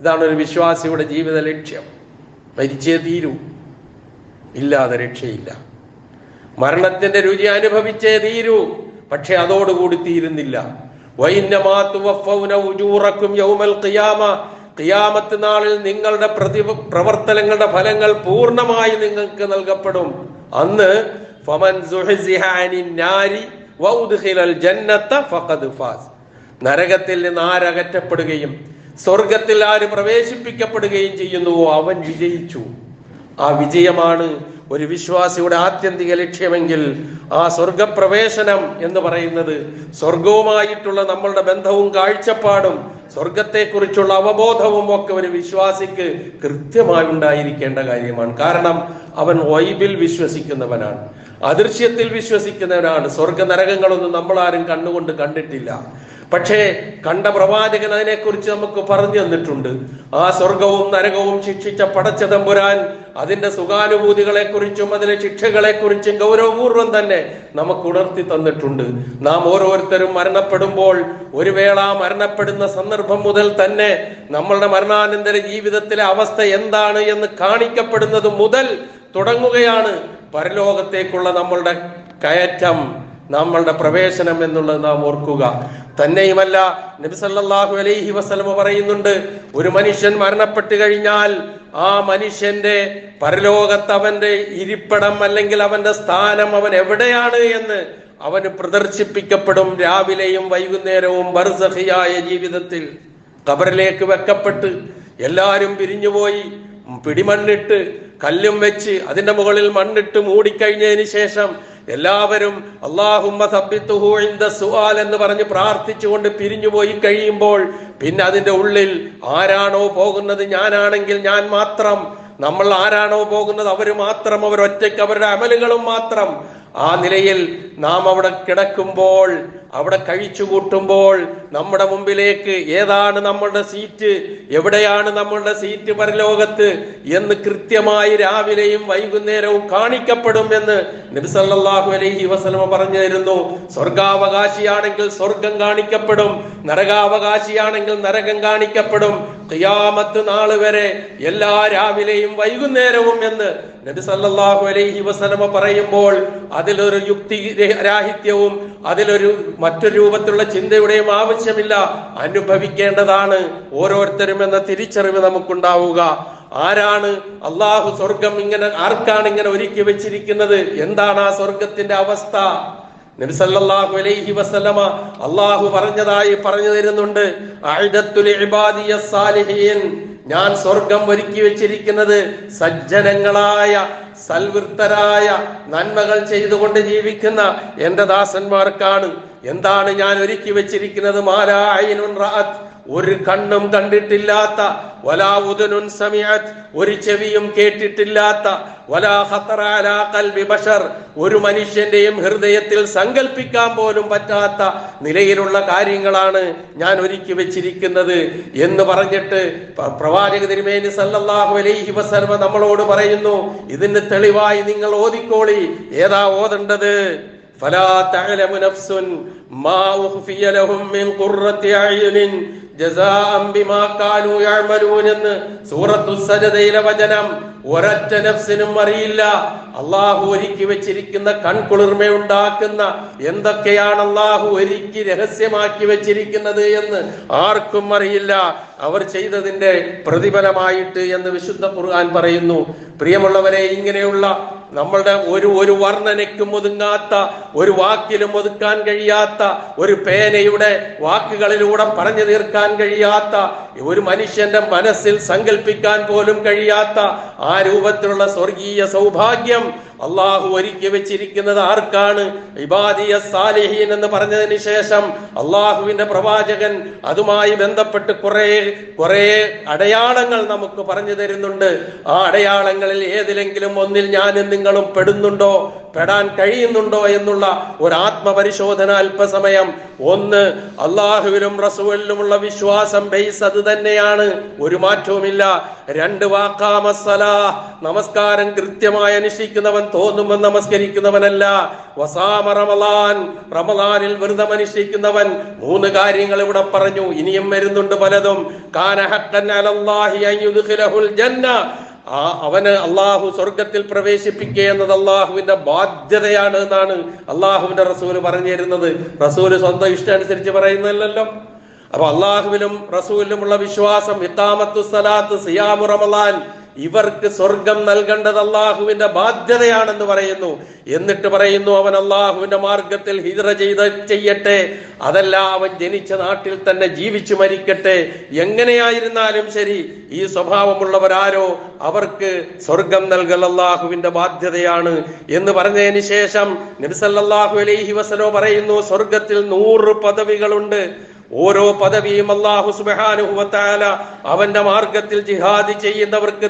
ഇതാണ് ഒരു വിശ്വാസിയുടെ ജീവിത ലക്ഷ്യം. മരിച്ചേ തീരൂ, ഇല്ലാതെ രക്ഷയില്ല. മരണത്തിന്റെ രുചി അനുഭവിച്ചേ തീരൂ, പക്ഷെ അതോടുകൂടി തീരുന്നില്ല. വഇന്നമാ തുവഫൗന ഉജൂറക്കും യൗമൽ ഖിയാമ, ഖിയാമത്ത് നാളിൽ നിങ്ങളുടെ പ്രവർത്തനങ്ങളുടെ ഫലങ്ങൾ പൂർണ്ണമായി നിങ്ങൾക്ക് നൽകപ്പെടും. അന്ന് ഫമൻ സുഹ്സിഹ അനിൻ നാരി വഉദ്ഖിലൽ ജന്നത ഫഖദ് ഫാസ്, നരകത്തിൽ നിന്ന് ആരകറ്റപ്പെടുകയും സ്വർഗത്തിൽ ആര് പ്രവേശിപ്പിക്കപ്പെടുകയും ചെയ്യുന്നുവോ അവൻ വിജയിച്ചു. ആ വിജയമാണ് ഒരു വിശ്വാസിയുടെ ആത്യന്തിക ലക്ഷ്യമെങ്കിൽ ആ സ്വർഗപ്രവേശനം എന്ന് പറയുന്നത് സ്വർഗവുമായിട്ടുള്ള നമ്മളുടെ ബന്ധവും കാഴ്ചപ്പാടും സ്വർഗത്തെക്കുറിച്ചുള്ള അവബോധവും ഒക്കെ ഒരു വിശ്വാസിക്ക് കൃത്യമായി ഉണ്ടായിരിക്കേണ്ട കാര്യമാണ്. കാരണം അവൻ ഗൈബിൽ വിശ്വസിക്കുന്നവനാണ്, അദൃശ്യത്തിൽ വിശ്വസിക്കുന്നവനാണ്. സ്വർഗ നരകങ്ങളൊന്നും നമ്മളാരും കണ്ണുകൊണ്ട് കണ്ടിട്ടില്ല. പക്ഷേ കണ്ട പ്രവാചകൻ അതിനെക്കുറിച്ച് നമുക്ക് പറഞ്ഞു തന്നിട്ടുണ്ട്. ആ സ്വർഗവും നരകവും ശിക്ഷിച്ച പടച്ച തമ്പുരാൻ അതിന്റെ സുഖാനുഭൂതികളെ കുറിച്ചും അതിലെ ശിക്ഷകളെ കുറിച്ചും ഗൗരവപൂർവ്വം തന്നെ നമുക്ക് ഉണർത്തി തന്നിട്ടുണ്ട്. നാം ഓരോരുത്തരും മരണപ്പെടുമ്പോൾ ഒരു വേള മരണപ്പെടുന്ന സന്ദർഭം മുതൽ തന്നെ നമ്മളുടെ മരണാനന്തര ജീവിതത്തിലെ അവസ്ഥ എന്താണ് എന്ന് കാണിക്കപ്പെടുന്നത് മുതൽ തുടങ്ങുകയാണ് പരലോകത്തേക്കുള്ള നമ്മളുടെ കയറ്റം, നമ്മളുടെ പ്രവേശനം എന്നുള്ളത് നാം ഓർക്കുക. തന്നെയുമല്ല, നബി സല്ലല്ലാഹു അലൈഹി വസല്ലം പറയുന്നുണ്ട്, ഒരു മനുഷ്യൻ മരണപ്പെട്ടു കഴിഞ്ഞാൽ ആ മനുഷ്യന്റെ പരലോകത്ത് അവന്റെ ഇരിപ്പിടം അല്ലെങ്കിൽ അവന്റെ സ്ഥാനം അവൻ എവിടെയാണ് എന്ന് അവന് പ്രദർശിപ്പിക്കപ്പെടും. രാവിലെയും വൈകുന്നേരവും ബർസഖിയായ ജീവിതത്തിൽ ഖബറിലേക്ക് വെക്കപ്പെട്ട് എല്ലാരും പിരിഞ്ഞുപോയി പിടിമണ്ണിട്ട് കല്ലും വെച്ച് അതിന്റെ മുകളിൽ മണ്ണിട്ട് മൂടിക്കഴിഞ്ഞതിന് ശേഷം എല്ലാവരും അല്ലാഹുമ്മ സബ്ബിത്തുഹു ഇൻദ സുആൽ എന്ന് പറഞ്ഞ് പ്രാർത്ഥിച്ചുകൊണ്ട് പിരിഞ്ഞുപോയി കഴിയുമ്പോൾ പിന്നെ അതിന്റെ ഉള്ളിൽ ആരാണോ പോകുന്നത്, ഞാനാണെങ്കിൽ ഞാൻ മാത്രം, നമ്മൾ ആരാണോ പോകുന്നത് അവര് മാത്രം, അവരൊറ്റയ്ക്ക് അവരുടെ അമലുകളും മാത്രം. ആ നിലയിൽ നാം അവിടെ കിടക്കുമ്പോൾ, അവിടെ കഴിച്ചു കൂട്ടുമ്പോൾ നമ്മുടെ മുമ്പിലേക്ക് ഏതാണ് നമ്മളുടെ സീറ്റ്, എവിടെയാണ് നമ്മളുടെ സീറ്റ് പരലോകത്ത് എന്ന് കൃത്യമായി രാവിലെയും വൈകുന്നേരവും കാണിക്കപ്പെടും എന്ന് നബി സല്ലല്ലാഹു അലൈഹി വസല്ലം പറഞ്ഞു തരുന്നു. സ്വർഗാവകാശിയാണെങ്കിൽ സ്വർഗം കാണിക്കപ്പെടും, നരകാവകാശിയാണെങ്കിൽ നരകം കാണിക്കപ്പെടും. ഖിയാമത്ത് നാൾ വരെ എല്ലാ രാവിലെയും വൈകുന്നേരവും എന്ന് നബി സല്ലല്ലാഹു അലൈഹി വസല്ലം പറയുമ്പോൾ അതിലൊരു യുക്തി രാഹിത്യവും അതിലൊരു മറ്റൊരു രൂപത്തിലുള്ള ചിന്തയുടെയും ആവശ്യമില്ല. അനുഭവിക്കേണ്ടതാണ് ഓരോരുത്തരും എന്ന തിരിച്ചറിവ് നമുക്കുണ്ടാവുക. ആരാണ് അള്ളാഹു സ്വർഗം ഇങ്ങനെ, ആർക്കാണ് ഇങ്ങനെ ഒരുക്കി വെച്ചിരിക്കുന്നത്, എന്താണ് ആ സ്വർഗത്തിന്റെ അവസ്ഥ? നബി സല്ലല്ലാഹു അലൈഹി വസല്ലമ അള്ളാഹു പറഞ്ഞതായി പറഞ്ഞു തരുന്നുണ്ട്, അഅദത്തു ലിഇബാദിയസ് സാലിഹീൻ, ഞാൻ സ്വർഗം ഒരുക്കി വെച്ചിരിക്കുന്നത് സജ്ജനങ്ങളായ സൽവൃത്തരായ നന്മകൾ ചെയ്തുകൊണ്ട് ജീവിക്കുന്ന എന്റെ ദാസന്മാർക്കാണ്. എന്താണ് ഞാൻ ഒരുക്കി വെച്ചിരിക്കുന്നത്? മാലാ ഐനുൻ റഅത്, ഒരു കണ്ണും കണ്ടിട്ടില്ലാത്ത, വലാ ഉദുനുൻ സമീഅത്, ഒരു ചെവിയും കേട്ടിട്ടില്ലാത്ത, വലാ ഖതറ അലാ ഖൽബി ബശർ, ഒരു മനുഷ്യന്റെയും ഹൃദയത്തിൽ സങ്കല്പിക്കാൻ പോലും പറ്റാത്ത നിലയിലുള്ള കാര്യങ്ങളാണ് ഞാൻ ഒരുക്കി വെച്ചിരിക്കുന്നത് എന്ന് പറഞ്ഞിട്ട് പ്രവാചക തിരുമേനി സല്ലല്ലാഹു അലൈഹി വസല്ലം നമ്മളോട് പറയുന്നു, ഇതിന് തെളിവായി നിങ്ങൾ ഓതിക്കോളി. ഏതാ ഓതേണ്ടത്? ഫലാ തഅലമു നഫ്സുൻ മാ ഉഖ്ഫിയ ലഹും മിൻ ഖുർറത്തി അയ്യുനിൻ ജസാഅൻ ബിമാ കാനൂ യഅമലൂൻ എന്ന് സൂറത്തു സജദയിലെ വചനം ഒരൊറ്റ നഫ്സിനും അറിയില്ല. അള്ളാഹു ഒരുക്കി വെച്ചിരിക്കുന്ന കൺകുളിർമയുണ്ടാക്കുന്ന എന്തൊക്കെയാണ് അള്ളാഹു ഒരുക്കി രഹസ്യമാക്കി വെച്ചിരിക്കുന്നത് എന്ന് ആർക്കും അറിയില്ല, അവർ ചെയ്തതിന്റെ പ്രതിഫലമായിട്ട് എന്ന് വിശുദ്ധ ഖുർആൻ പറയുന്നു. പ്രിയമുള്ളവരെ, ഇങ്ങനെയുള്ള നമ്മളുടെ ഒരു വർണ്ണനയ്ക്കും ഒതുങ്ങാത്ത, ഒരു വാക്കിലും ഒതുക്കാൻ കഴിയാത്ത, ഒരു പേനയുടെ വാക്കുകളിലൂടെ പറഞ്ഞു തീർക്കാൻ കഴിയാത്ത, ഒരു മനുഷ്യന്റെ മനസ്സിൽ സങ്കല്പിക്കാൻ പോലും കഴിയാത്ത ആ രൂപത്തിലുള്ള സ്വർഗീയ സൗഭാഗ്യം അള്ളാഹു ഒരുക്കി വെച്ചിരിക്കുന്നത് ആർക്കാണ്? ഇബാദിയ സാലിഹീൻ എന്ന് പറഞ്ഞതിന് ശേഷം അള്ളാഹുവിന്റെ പ്രവാചകൻ അതുമായി ബന്ധപ്പെട്ട് കുറെ അടയാളങ്ങൾ നമുക്ക് പറഞ്ഞു തരുന്നുണ്ട്. ആ അടയാളങ്ങളിൽ ഏതിലെങ്കിലും ഒന്നിൽ ഞാനും നിങ്ങളും പെടുന്നുണ്ടോ, പെടാൻ കഴിയുന്നുണ്ടോ എന്നുള്ള ഒരു ആത്മപരിശോധന അല്പസമയം. ഒന്ന്, അള്ളാഹുവിലും റസൂലിലുമുള്ള വിശ്വാസം ബേസ് അത് തന്നെയാണ്, ഒരു മാറ്റവുമില്ല. രണ്ട്, വാഖാമസ്സലാ, നമസ്കാരം കൃത്യമായി അനുഷ്ഠിക്കുന്നവൻ തോന്നുമ്പോൾ നമസ്കരിക്കുന്നവനല്ല. വസാമ റമളാൻ, റമളാനിൽ വ്രതം അനുഷ്ഠിക്കുന്നവൻ. മൂന്ന് കാര്യങ്ങൾ ഇവിടെ പറഞ്ഞു, ഇനിയും വരുന്നുണ്ട് പലതും. കാന ഹഖ്ഖൻ അലല്ലാഹി അൻ യുദ്ഖിലഹുൽ ജന്ന, അവന് അള്ളാഹു സ്വർഗത്തിൽ പ്രവേശിപ്പിക്കുക എന്നത് അള്ളാഹുവിന്റെ ബാധ്യതയാണ് എന്നാണ് അള്ളാഹുവിന്റെ റസൂല് പറഞ്ഞു തരുന്നത്. റസൂല് സ്വന്തം ഇഷ്ടം അനുസരിച്ച് പറയുന്നതല്ലല്ലോ. അപ്പൊ അള്ളാഹുവിലും റസൂലിലുമുള്ള വിശ്വാസം, ഇഖാമത്തു സ്വലാത്ത്, സിയാമു റമളാൻ, ഇവർക്ക് സ്വർഗം നൽകേണ്ടത് അള്ളാഹുവിന്റെ ബാധ്യതയാണെന്ന് പറയുന്നു. എന്നിട്ട് പറയുന്നു, അവൻ അള്ളാഹുവിന്റെ മാർഗത്തിൽ ഹിജ്റ ചെയ്യട്ടെ, അതല്ല അവൻ ജനിച്ച നാട്ടിൽ തന്നെ ജീവിച്ചു മരിക്കട്ടെ, എങ്ങനെയായിരുന്നാലും ശരി ഈ സ്വഭാവമുള്ളവരാരോ അവർക്ക് സ്വർഗം നൽകൽ അള്ളാഹുവിന്റെ ബാധ്യതയാണ് എന്ന് പറഞ്ഞതിന് ശേഷം നബി സല്ലല്ലാഹു അലൈഹി വസല്ലം പറയുന്നു, സ്വർഗത്തിൽ 100 പദവികളുണ്ട്. ഓരോ പദവിയും അല്ലാഹു സുബ്ഹാനഹു വ തആല അവന്റെ മാർഗത്തിൽ ജിഹാദ് ചെയ്യുന്നവർക്ക്,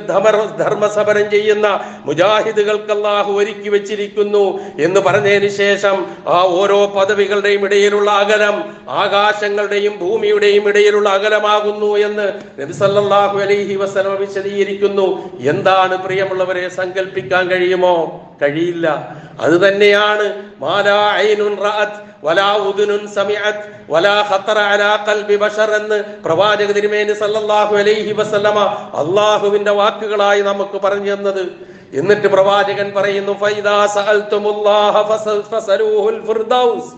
ധർമ്മസമരം ചെയ്യുന്ന മുജാഹിദുകൾക്ക് അല്ലാഹു ഒരുക്കി വെച്ചിരിക്കുന്നു എന്ന് പറഞ്ഞതിന് ശേഷം ആ ഓരോ പദവികളുടെയും ഇടയിലുള്ള അകലം ആകാശങ്ങളുടെയും ഭൂമിയുടെയും ഇടയിലുള്ള അകലമാകുന്നു എന്ന് നബി സല്ലല്ലാഹു അലൈഹി വസല്ലം വിശദീകരിക്കുന്നു. എന്താണ് പ്രിയമുള്ളവരെ, സങ്കല്പിക്കാൻ കഴിയുമോ? കഴിയില്ല. അത് തന്നെയാണ് മാലാ ഐനുൻ റഅത് വലാ ഉദുനുൻ സമിഅത് വലാ ഖത്തറ അലാ ഖൽബി ബശർ എന്ന് പ്രവാചക തിരുമേനി സല്ലല്ലാഹു അലൈഹി വസല്ലമ അല്ലാഹുവിന്റെ വാക്കുകളായി നമുക്ക് പറഞ്ഞു തന്നത്. എന്നിട്ട് പ്രവാചകൻ പറയുന്നു, ഫൈദാ സഅൽതുമുല്ലാഹ ഫസലൂഹുൽ ഫിർദൗസ്,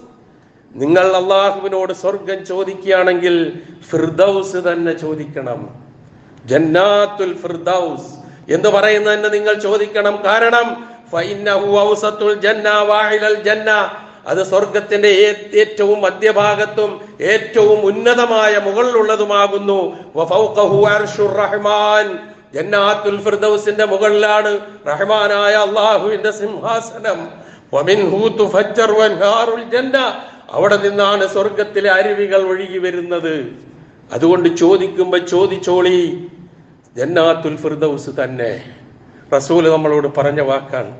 നിങ്ങൾ അല്ലാഹുവിനോട് സ്വർഗ്ഗം ചോദിക്കുകയാണെങ്കിൽ ഫിർദൗസ് തന്നെ ചോദിക്കണം. ജന്നാത്തുൽ ഫിർദൗസ് എന്ന് പറയുന്നതന്നെ നിങ്ങൾ ചോദിക്കണം. കാരണം ഫഇന്നഹു ഔസത്തുൽ ജന്ന വഅലൽ ജന്ന, അത് സ്വർഗത്തിന്റെ ഏറ്റവും മധ്യഭാഗത്തും ഏറ്റവും ഉന്നതമായ മുകളിലുള്ളതുമാകുന്നു. വഫൗഖഹു അർശുർ റഹ്മാൻ, ജന്നാത്തുൽ ഫിർദൗസിന്റെ മുകളിലാണ് റഹ്മാനായ അല്ലാഹുവിന്റെ സിംഹാസനം. വമിൻഹു തുഫജ്ജറു അൻഹാറുൽ ജന്ന, അവിടെ നിന്നാണ് സ്വർഗത്തിലെ അരുവികൾ ഒഴുകി വരുന്നത്. അതുകൊണ്ട് ചോദിക്കുമ്പോൾ ചോദിച്ചോളി, ജന്നാത്തുൽ ഫിർദൗസ് തന്നെ. റസൂൽ നമ്മളോട് പറഞ്ഞ വാക്കാണ്.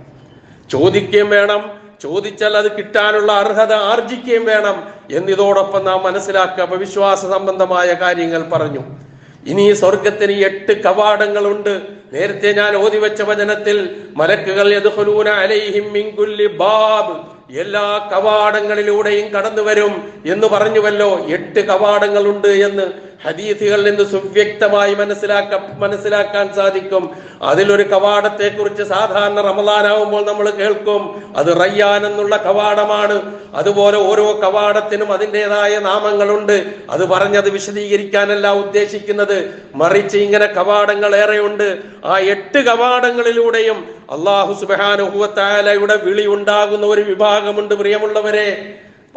ചോദിക്കുകയും വേണം, ചോദിച്ചാൽ അത് കിട്ടാനുള്ള അർഹത ആർജിക്കുകയും വേണം എന്നിതോടൊപ്പം നാം മനസ്സിലാക്കുക. അപ്പൊ വിശ്വാസ സംബന്ധമായ കാര്യങ്ങൾ പറഞ്ഞു. ഇനി സ്വർഗത്തിന് 8 കവാടങ്ങളുണ്ട്. നേരത്തെ ഞാൻ ഓതിവെച്ച വചനത്തിൽ മലക്കുകൾ യദ്ഖുലൂന അലൈഹിം മിൻ കുല്ലി ബാബ്, എല്ലാ കവാടങ്ങളിലൂടെയും കടന്നു വരും എന്ന് പറഞ്ഞുവല്ലോ. 8 കവാടങ്ങളുണ്ട് എന്ന് ഹദീസുകളിൽ നിന്ന് സുവ്യക്തമായി മനസ്സിലാക്കാൻ സാധിക്കും. അതിലൊരു കവാടത്തെ കുറിച്ച് സാധാരണ റമളാനാവുമ്പോൾ നമ്മൾ കേൾക്കും, അത് റയ്യാൻ എന്നുള്ള കവാടമാണ്. അതുപോലെ ഓരോ കവാടത്തിനും അതിൻ്റെതായ നാമങ്ങളുണ്ട്. അത് പറഞ്ഞത് വിശദീകരിക്കാനല്ല ഉദ്ദേശിക്കുന്നത്, മറിച്ച് ഇങ്ങനെ കവാടങ്ങൾ ഏറെയുണ്ട്. ആ 8 കവാടങ്ങളിലൂടെയും അല്ലാഹു സുബ്ഹാനഹു വ തആലയുടെ വിളി ഉണ്ടാകുന്ന ഒരു വിഭാഗമുണ്ട്. പ്രിയമുള്ളവരെ,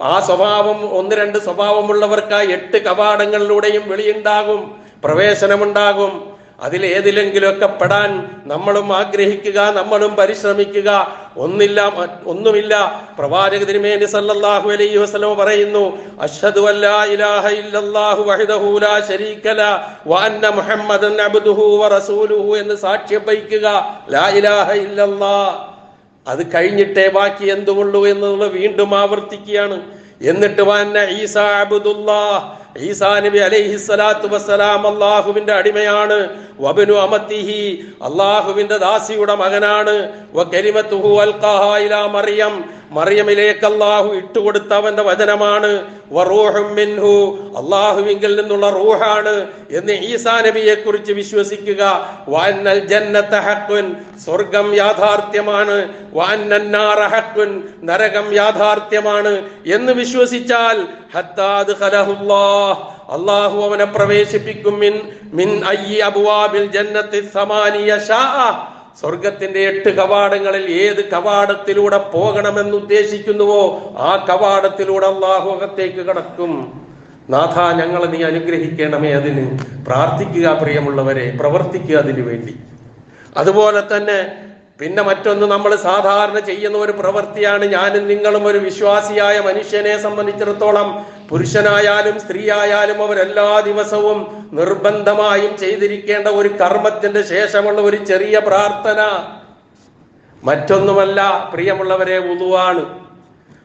ആ സ്വഭാവം 1-2 സ്വഭാവമുള്ളവർക്ക് ആ 8 കവാടങ്ങളിലൂടെയും വിളിയുണ്ടാകും, പ്രവേശനമുണ്ടാകും. അതിലേതിലെങ്കിലുമൊക്കെ പെടാൻ നമ്മളും ആഗ്രഹിക്കുക, നമ്മളും പരിശ്രമിക്കുക. ഒന്നുമില്ല. പ്രവാചക തിരുമേനി സല്ലല്ലാഹു അലൈഹി വസല്ലം പറയുന്നു, അശ്ഹദു അല്ലാ ഇലാഹ ഇല്ലല്ലാഹു വഹ്ദഹു ലാ ശരീക ലഹു വ അന്ന മുഹമ്മദൻ അബ്ദുഹു വ റസൂലുഹു എന്ന് സാക്ഷ്യം വഹിക്കുക. ലാ ഇലാഹ ഇല്ലല്ലാഹ്, അത് കഴിഞ്ഞിട്ടേ ബാക്കി എന്തുള്ളൂ എന്നുള്ളത് വീണ്ടും ആവർത്തിക്കുകയാണ്. എന്നിട്ട് വന്ന ഈസാ അബ്ദുല്ലാഹ്, ഈസാ നബി അലൈഹിസ്സലാത്തു വസ്സലാം അല്ലാഹുവിന്റെ അടിമയാണ്. വബ്നു അമത്തിഹി, അല്ലാഹുവിന്റെ ദാസിയുടെ മകനാണ്. വ കലിമത്തുഹു അൽഖാഹാ ഇലാ മറിയം, മറിയമിലേക്ക് അല്ലാഹു ഇട്ടുകൊടുത്ത അവന്റെ വചനമാണ്. വറൂഹും മിൻഹു, അല്ലാഹുവിങ്കിൽ നിന്നുള്ള റൂഹാണ് എന്ന് ഈസാ നബിയെ കുറിച്ച് വിശ്വസിക്കുക. വഅന്നൽ ജന്നത ഹഖ്ഖുൻ, സ്വർഗ്ഗം യാഥാർത്ഥ്യമാണ്. വഅന്നൻ നാറ ഹഖ്ഖുൻ, നരകം യാഥാർത്ഥ്യമാണ് എന്ന് വിശ്വസിച്ചാൽ ഹത്താ അദ്ഖലഹുല്ലാഹ്, അല്ലാഹു അവനെ പ്രവേശിപ്പിക്കും. മിൻ അയ്യി അബ്വാബിൽ ജന്നത്തി സമാനിയ ശാഅ, സ്വർഗത്തിന്റെ 8 കവാടങ്ങളിൽ ഏത് കവാടത്തിലൂടെ പോകണമെന്ന് ഉദ്ദേശിക്കുന്നുവോ ആ കവാടത്തിലൂടെ അല്ലാഹു അകത്തേക്ക് കടക്കും. നാഥ, ഞങ്ങളെ നീ അനുഗ്രഹിക്കണമേ. അതിന് പ്രാർത്ഥിക്കുക പ്രിയമുള്ളവരെ, പ്രവർത്തിക്കുക അതിനു വേണ്ടി. അതുപോലെ തന്നെ പിന്നെ മറ്റൊന്ന്, നമ്മൾ സാധാരണ ചെയ്യുന്ന ഒരു പ്രവൃത്തിയാണ്, ഞാനും നിങ്ങളും ഒരു വിശ്വാസിയായ മനുഷ്യനെ സംബന്ധിച്ചിടത്തോളം, പുരുഷനായാലും സ്ത്രീയായാലും അവരെല്ലാ ദിവസവും നിർബന്ധമായും ചെയ്തിരിക്കേണ്ട ഒരു കർമ്മത്തിന്റെ ശേഷമുള്ള ഒരു ചെറിയ പ്രാർത്ഥന മറ്റൊന്നുമല്ല പ്രിയമുള്ളവരെ, വുളുവാണ്.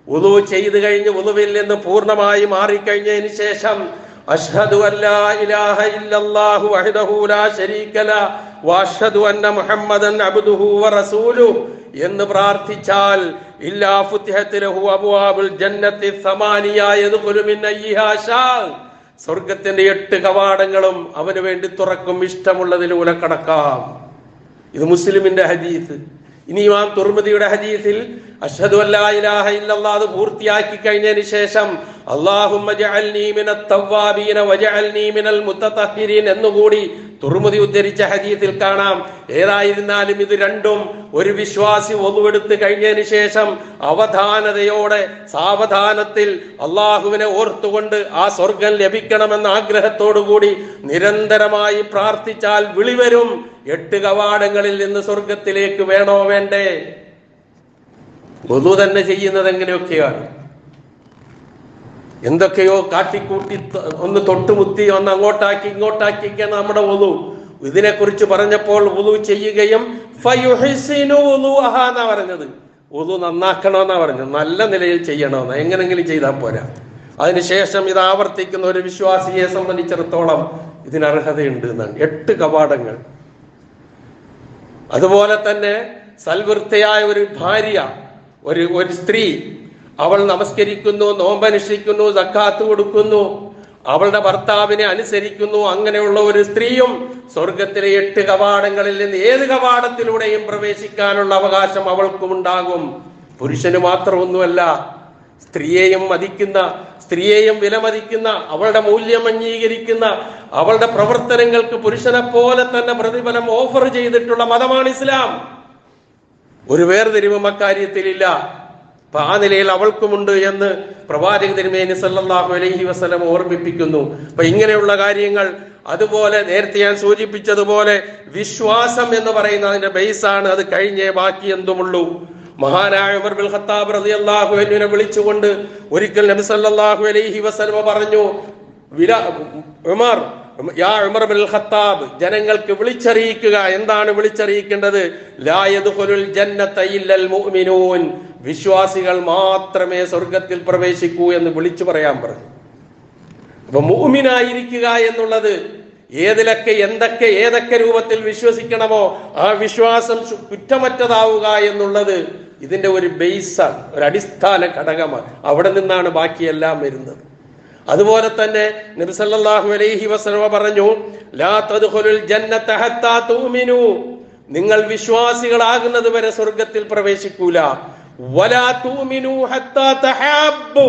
വുളു ചെയ്തു കഴിഞ്ഞ് വുളുവിൽ നിന്ന് പൂർണ്ണമായി മാറിക്കഴിഞ്ഞതിന് ശേഷം അഷ്ഹദു അല്ലാ ഇലാഹ ഇല്ലല്ലാഹു വഹ്ദഹു ലാ ശരീക ലഹു വഅഷ്ഹദു അന്ന മുഹമ്മദൻ അബ്ദുഹു വറസൂലുഹു എന്ന് പ്രാർത്ഥിച്ചാൽ ഇല്ലാ ഫുതിഹത് ലഹു അബ്വാബുൽ ജന്നത്തി സമാനിയ യദ്ഖുലു മിൻ അയ്യിഹാ ശാ, സ്വർഗ്ഗത്തിന്റെ 8 കവാടങ്ങളും അവന് വേണ്ടി തുറക്കും, ഇഷ്ടമുള്ളതിലൂടെ കടക്കാം. ഇത് മുസ്ലിമിന്റെ ഹദീസ്. ഇനി ഇമാം തുർമുദിയുടെ ഹദീസിൽ അഷ്ഹദു അല്ലാ ഇലാഹ ഇല്ലല്ലാഹ് അത് പൂർത്തിയാക്കി കഴിഞ്ഞതിന് ശേഷം അല്ലാഹുമ്മ ജഅൽനി മിനത് തവ്വാബീന വജഅൽനി മിനൽ മുതതഹിരീൻ എന്നുകൂടി തുർമുദി ഉദ്ധരിച്ച ഹദീസിൽ കാണാം. ഏതായിരുന്നാലും ഇത് രണ്ടും ഒരു വിശ്വാസി ഒന്നുവെടുത്ത് കഴിഞ്ഞതിന് ശേഷം അവധാനതയോടെ സാവധാനത്തിൽ അള്ളാഹുവിനെ ഓർത്തുകൊണ്ട് ആ സ്വർഗം ലഭിക്കണമെന്ന ആഗ്രഹത്തോടുകൂടി നിരന്തരമായി പ്രാർത്ഥിച്ചാൽ വിളിവരും. 8 കവാടങ്ങളിൽ നിന്ന് സ്വർഗത്തിലേക്ക് വേണോ വേണ്ടേ? വുളു തന്നെ ചെയ്യുന്നത് എങ്ങനെയൊക്കെയാണ്, എന്തൊക്കെയോ കാട്ടിക്കൂട്ടി ഒന്ന് തൊട്ടുമുത്തി ഒന്ന് അങ്ങോട്ടാക്കി ഇങ്ങോട്ടാക്കിയൊക്കെയാണ് നമ്മുടെ വുളു. ഇതിനെക്കുറിച്ച് പറഞ്ഞപ്പോൾ വുളു ചെയ്യുകയും എന്നാ പറഞ്ഞത്, വുളു നന്നാക്കണമെന്നാ പറഞ്ഞത്, നല്ല നിലയിൽ ചെയ്യണമെന്ന്. എങ്ങനെങ്കിലും ചെയ്താൽ പോരാ. അതിനുശേഷം ഇത് ആവർത്തിക്കുന്ന ഒരു വിശ്വാസിയെ സംബന്ധിച്ചിടത്തോളം ഇതിന് അർഹതയുണ്ട് എന്നാണ്. 8 കവാടങ്ങൾ. അതുപോലെ തന്നെ സൽവൃത്തിയായ ഒരു ഭാര്യ, ഒരു സ്ത്രീ, അവൾ നമസ്കരിക്കുന്നു, നോമ്പനുഷ്ഠിക്കുന്നു, സക്കാത്ത് കൊടുക്കുന്നു, അവളുടെ ഭർത്താവിനെ അനുസരിക്കുന്നു. അങ്ങനെയുള്ള ഒരു സ്ത്രീയും സ്വർഗത്തിലെ 8 കവാടങ്ങളിൽ നിന്ന് ഏത് കവാടത്തിലൂടെയും പ്രവേശിക്കാനുള്ള അവകാശം അവൾക്കും ഉണ്ടാകും. പുരുഷന് മാത്രമൊന്നുമല്ല, സ്ത്രീയെയും മതിക്കുന്ന, സ്ത്രീയെയും വിലമതിക്കുന്ന, അവളുടെ മൂല്യം അംഗീകരിക്കുന്ന, അവളുടെ പ്രവർത്തനങ്ങൾക്ക് പുരുഷനെ പോലെ തന്നെ പ്രതിഫലം ഓഫർ ചെയ്തിട്ടുള്ള മതമാണ് ഇസ്ലാം. ഒരു വേർതിരിവും അക്കാര്യത്തിലില്ല. അപ്പൊ ആ നിലയിൽ അവൾക്കുമുണ്ട് എന്ന് പ്രവാചക തിരുമേനി സല്ലല്ലാഹു അലൈഹി വസല്ലം ഓർമ്മിപ്പിക്കുന്നു. അപ്പൊ ഇങ്ങനെയുള്ള കാര്യങ്ങൾ, അതുപോലെ നേരത്തെ ഞാൻ സൂചിപ്പിച്ചതുപോലെ വിശ്വാസം എന്ന് പറയുന്ന അതിന്റെ ബേസാണ്. അത് കഴിഞ്ഞേ ബാക്കി എന്തുമുള്ളൂ. മഹാനായ ഉമർ ബിൻ ഖത്താബ് റളിയല്ലാഹു അൻഹുവിനെ വിളിച്ചുകൊണ്ട് ഒരിക്കൽ നബി സല്ലല്ലാഹു അലൈഹി വസല്ലം പറഞ്ഞു, ഉമർ, യാ ഉമർ ബിൻ ഖത്താബ്, ജനങ്ങൾക്ക് വിളിച്ചറിയിക്കുക. എന്താണ് വിളിച്ചറിയിക്കേണ്ടത്? ലാ യദ്ഖുലുൽ ജന്നത ഇല്ലൽ മുഅ്മിനൂൻ, വിശ്വാസികൾ മാത്രമേ സ്വർഗത്തിൽ പ്രവേശിക്കൂ എന്ന് വിളിച്ചു പറയാൻ പറഞ്ഞു. അപ്പൊ മുഅ്മിനായിരിക്കുക എന്നുള്ളത് ഏതിലൊക്കെ ഏതൊക്കെ രൂപത്തിൽ വിശ്വസിക്കണമോ ആ വിശ്വാസം കുറ്റമറ്റതാവുക എന്നുള്ളത് ഇതിന്റെ ഒരു ബേസാണ്, ഒരു അടിസ്ഥാന ഘടകമാണ്. അവിടെ നിന്നാണ് ബാക്കിയെല്ലാം വരുന്നത്. അതുപോലെ തന്നെ നബി സല്ലല്ലാഹു അലൈഹി വസല്ലം പറഞ്ഞു, ലാ തദ്ഖുലുൽ ജന്നത ഹത്താ തുഅ്മിനൂ, നിങ്ങൾ വിശ്വാസികളാകുന്നത് വരെ സ്വർഗത്തിൽ പ്രവേശിക്കൂല. വലാ തുഅ്മിനൂ ഹത്താ തഹബ്ബു,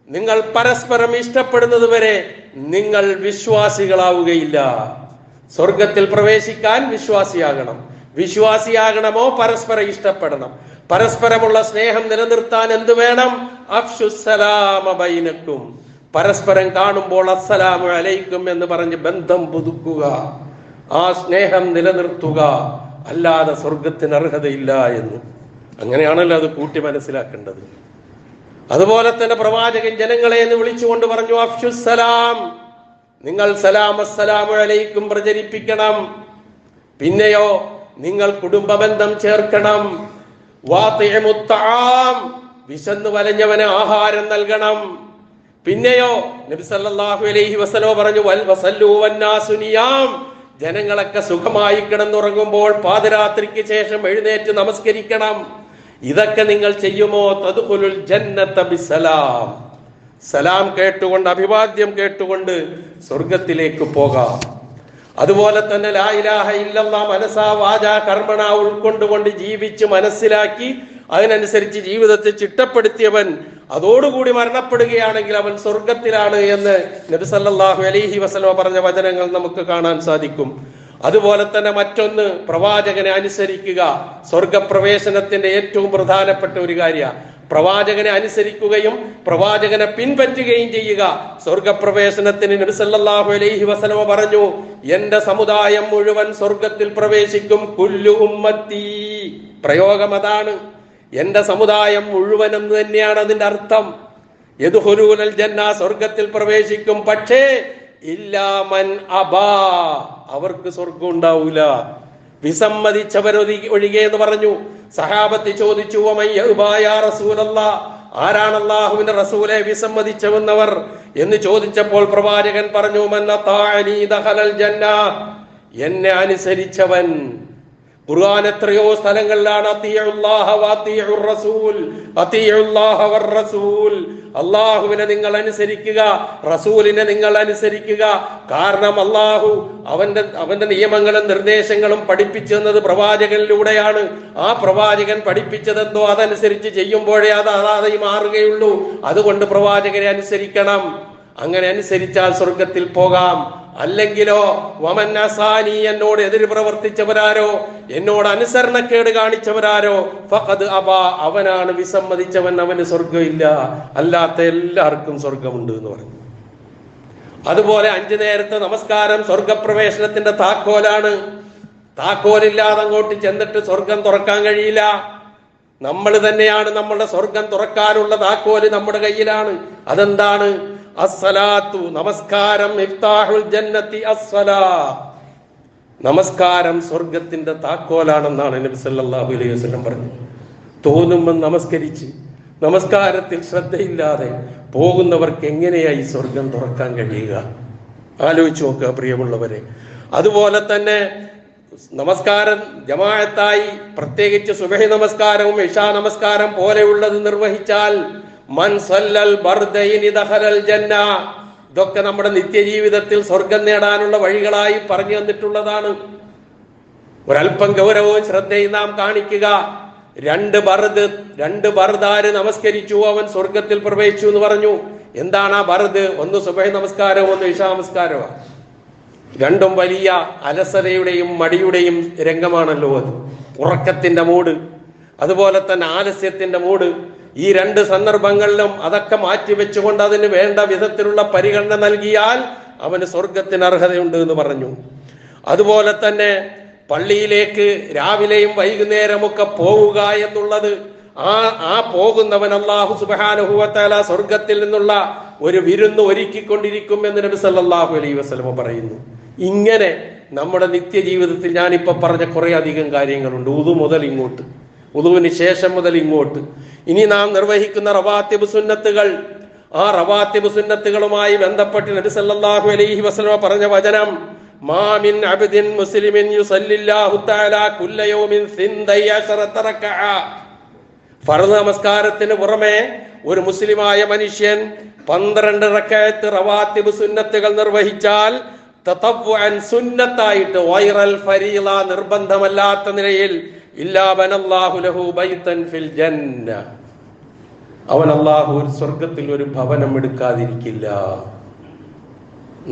നിങ്ങൾ പരസ്പരം ഇഷ്ടപ്പെടുന്നത് വരെ നിങ്ങൾ വിശ്വാസികളാവുകയില്ല. സ്വർഗത്തിൽ പ്രവേശിക്കാൻ വിശ്വാസിയാകണം. വിശ്വാസിയാകണമോ പരസ്പരം ഇഷ്ടപ്പെടണം. പരസ്പരമുള്ള സ്നേഹം നിലനിർത്താൻ എന്ത് വേണം? അഫ്ശുസ്സലാമ ബൈനക്കും, പരസ്പരം കാണുമ്പോൾ അസ്സലാമു അലൈക്കും എന്ന് പറഞ്ഞ് ബന്ധം പുതുക്കുക, ആ സ്നേഹം നിലനിർത്തുക. അല്ലാതെ സ്വർഗത്തിന് അർഹതയില്ല എന്ന്. അങ്ങനെയാണല്ലോ അത് കൂട്ടി മനസ്സിലാക്കേണ്ടത്. അതുപോലെ തന്നെ പ്രവാചകൻ ജനങ്ങളെ എന്ന് വിളിച്ചുകൊണ്ട് പറഞ്ഞു, അഫ്ശുസ്സലാം, നിങ്ങൾ സലാം അസ്സലാമു അലൈക്കും പ്രചരിപ്പിക്കണം. പിന്നെയോ നിങ്ങൾ കുടുംബബന്ധം ചേർക്കണം. വാതിഉമുത് തആം, വിശന്നു വലഞ്ഞവന് ആഹാരം നൽകണം. പിന്നെയോ നബി സല്ലല്ലാഹു അലൈഹി വസല്ലം പറഞ്ഞു, വസല്ലു വന്നാസു നിയാം, ജനങ്ങളൊക്കെ സുഖമായി കിടന്നുറങ്ങുമ്പോൾ പാതിരാത്രിക്ക് ശേഷം എഴുന്നേറ്റ് നമസ്കരിക്കണം. ഇതൊക്കെ നിങ്ങൾ ചെയ്യുമോ തദ്ഖുലുൽ ജന്നത ബിസലാം, സലാം കേട്ടുകൊണ്ട്, അഭിവാദ്യം കേട്ടുകൊണ്ട് സ്വർഗത്തിലേക്ക് പോകാം. അതുപോലെ തന്നെ ലാ ഇലാഹ ഇല്ലല്ലാഹ് മനസാ വാചാ കർമ്മണ ഉൾക്കൊണ്ടുകൊണ്ട് ജീവിച്ച് മനസ്സിലാക്കി അതിനനുസരിച്ച് ജീവിതത്തെ ചിട്ടപ്പെടുത്തിയവൻ അതോടുകൂടി മരണപ്പെടുകയാണെങ്കിൽ അവൻ സ്വർഗത്തിലാണ് എന്ന് നബി സല്ലല്ലാഹു അലൈഹി വസല്ലം പറഞ്ഞ വചനങ്ങൾ നമുക്ക് കാണാൻ സാധിക്കും. അതുപോലെ തന്നെ മറ്റൊന്ന്, പ്രവാചകനെ അനുസരിക്കുക സ്വർഗപ്രവേശനത്തിന്റെ ഏറ്റവും പ്രധാനപ്പെട്ട ഒരു കാര്യമാണ്. പ്രവാചകനെ അനുസരിക്കുകയും പ്രവാചകനെ പിൻപറ്റുകയും ചെയ്യുക. സ്വർഗപ്രവേശനത്തിന് നബി സല്ലല്ലാഹു അലൈഹി വസല്ലം പറഞ്ഞു, എന്റെ സമുദായം മുഴുവൻ സ്വർഗത്തിൽ പ്രവേശിക്കും. കുല്ലു ഉമ്മത്തി, പ്രയോഗം അതാണ്, എന്റെ സമുദായം മുഴുവൻ എന്ന് തന്നെയാണ് അതിന്റെ അർത്ഥം. യദ്ഖുലൂനൽ ജന്ന, സ്വർഗത്തിൽ പ്രവേശിക്കും. പക്ഷേ ഇല്ലാമൻ അബാ, അവർക്ക് സ്വർഗം ഉണ്ടാവൂല, വിസമ്മതിച്ചവരൊഴികെ എന്ന് പറഞ്ഞു. സഹാബത്ത് ചോദിച്ചു, ആരാണ് അല്ലാഹുവിന്റെ റസൂലെ വിസമ്മതിച്ചവന്നവർ എന്ന് ചോദിച്ചപ്പോൾ പ്രവാചകൻ പറഞ്ഞു, മൻ അതാഅനി ദഖലൽ ജന്ന, എന്നെ അനുസരിച്ചവൻ. ഖുർആൻ എത്രയോ സ്ഥലങ്ങളിലാണ് അത്തിയുല്ലാഹ വഅത്തിയുർ റസൂൽ, അത്തിയുല്ലാഹ വർ റസൂൽ, അല്ലാഹുവിനെ നിങ്ങൾ അനുസരിക്കുക, റസൂലിനെ നിങ്ങൾ അനുസരിക്കുക. കാരണം അല്ലാഹു അവന്റെ നിയമങ്ങളും നിർദ്ദേശങ്ങളും പഠിപ്പിച്ചു തന്നത് പ്രവാചകനിലൂടെയാണ്. ആ പ്രവാചകൻ പഠിപ്പിച്ചതെന്തോ അതനുസരിച്ച് ചെയ്യുമ്പോഴേ അതായി മാറുകയുള്ളൂ. അതുകൊണ്ട് പ്രവാചകനെ അനുസരിക്കണം. അങ്ങനെ അനുസരിച്ചാൽ സ്വർഗത്തിൽ പോകാം. അല്ലെങ്കിലോ വമൻ അസാനി, എന്നോട് എതിര് പ്രവർത്തിച്ചവരാരോ, എന്നോട് അനുസരണക്കേട് കാണിച്ചവരാരോ, ഫഖദ് അബാ, അവനാണ് വിസമ്മതിച്ചവൻ, അവന് സ്വർഗമില്ല, അല്ലാത്ത എല്ലാവർക്കും സ്വർഗമുണ്ട് എന്ന് പറഞ്ഞു. അതുപോലെ 5 നേരത്തെ നമസ്കാരം സ്വർഗപ്രവേശനത്തിന്റെ താക്കോലാണ്. താക്കോലില്ലാതെ അങ്ങോട്ട് ചെന്നിട്ട് സ്വർഗം തുറക്കാൻ കഴിയില്ല. നമ്മൾ തന്നെയാണ് നമ്മളുടെ സ്വർഗം തുറക്കാനുള്ള താക്കോല് നമ്മുടെ കയ്യിലാണ്. അതെന്താണ്? അസ്സലാത്തു, നമസ്കാരം. ഇഫ്താഹുൽ ജന്നത്തി അസ്സലാ, നമസ്കാരം സ്വർഗത്തിന്റെ താക്കോലാണെന്നാണ് നബി സല്ലല്ലാഹു അലൈഹി വസല്ലം പറഞ്ഞത്. തോന്നുമ്പോൾ നമസ്കരിച്ച് നമസ്കാരത്തിൽ ശ്രദ്ധയില്ലാതെ പോകുന്നവർക്ക് എങ്ങനെയായി സ്വർഗം തുറക്കാൻ കഴിയുക? ആലോചിച്ച് നോക്കുക പ്രിയമുള്ളവരെ. അതുപോലെ തന്നെ നമസ്കാരം ജമാഅത്തായി, പ്രത്യേകിച്ച് സുബഹി നമസ്കാരവും ഇശാ നമസ്കാരം പോലെയുള്ളത് നിർവഹിച്ചാൽ മൻ സല്ലൽ ബർദൈനി ദഖലൽ ജന്ന, ഇതൊക്കെ നമ്മുടെ നിത്യജീവിതത്തിൽ സ്വർഗം നേടാനുള്ള വഴികളായി പറഞ്ഞു തന്നിട്ടുള്ളതാണ്. ഒരല്പം ഗൗരവവും ശ്രദ്ധയും നാം കാണിക്കുക. 2 ബർദാര് നമസ്കരിച്ചു, അവൻ സ്വർഗത്തിൽ പ്രവേശിച്ചു എന്ന് പറഞ്ഞു. എന്താണ് ആ ബർദ്? ഒന്ന് സുബഹി നമസ്കാരവും ഒന്ന് ഇശാ നമസ്കാരവും. രണ്ടും വലിയ അലസതയുടെയും മടിയുടെയും രംഗമാണല്ലോ അത്. ഉറക്കത്തിന്റെ മൂഡ്, അതുപോലെ തന്നെ ആലസ്യത്തിന്റെ മൂഡ്. ഈ 2 സന്ദർഭങ്ങളിലും അതൊക്കെ മാറ്റിവെച്ചുകൊണ്ട് അതിന് വേണ്ട വിധത്തിലുള്ള പരിഗണന നൽകിയാൽ അവന് സ്വർഗത്തിന് അർഹതയുണ്ട് എന്ന് പറഞ്ഞു. അതുപോലെ തന്നെ പള്ളിയിലേക്ക് രാവിലെയും വൈകുന്നേരമൊക്കെ പോവുക എന്നുള്ളത്, ആ പോകുന്നവൻ അല്ലാഹു സുബ്ഹാനഹു വ തആല സ്വർഗത്തിൽ നിന്നുള്ള ഒരു വിരുന്ന് ഒരുക്കിക്കൊണ്ടിരിക്കും എന്ന് നബി സല്ലല്ലാഹു അലൈഹി വസല്ലം പറയുന്നു. ഇങ്ങനെ നമ്മുടെ നിത്യജീവിതത്തിൽ ഞാനിപ്പോ പറഞ്ഞ കുറെ അധികം കാര്യങ്ങളുണ്ട്. ഉദു മുതൽ ഇങ്ങോട്ട്, ഉദുവിന് ശേഷം മുതൽ ഇങ്ങോട്ട്. ഇനി നാം നിർവഹിക്കുന്ന റവാത്തിബ് സുന്നത്തുകൾ, ആ റവാത്തിബ് സുന്നത്തുകളുമായി ബന്ധപ്പെട്ട് നബി സല്ലല്ലാഹു അലൈഹി വസല്ലം പറഞ്ഞ വചനം, മാ മിൻ അബ്ദിൻ മുസ്ലിമിൻ യുസല്ലില്ലാഹു തആല കുല്ല യൗമിൻ 12 റക്അ. ഫർദ് നമസ്കാരത്തിന് പുറമെ ഒരു മുസ്ലിമായ മനുഷ്യൻ 12 റക്അത്ത് റവാത്തിബ് സുന്നത്തുകൾ നിർവഹിച്ചാൽ, തതവ്വുഅൻ സുന്നത്തായിട്ട്, വൈറൽ ഫരീള നിർബന്ധമല്ലാത്ത നിലയിൽ, ഇല്ലാ ബനല്ലാഹു ലഹു ബൈതൻ ഫിൽ ജന്ന, അവൻ അല്ലാഹു സ്വർഗത്തിൽ ഒരു ഭവനം എടുക്കാതിരിക്കില്ല.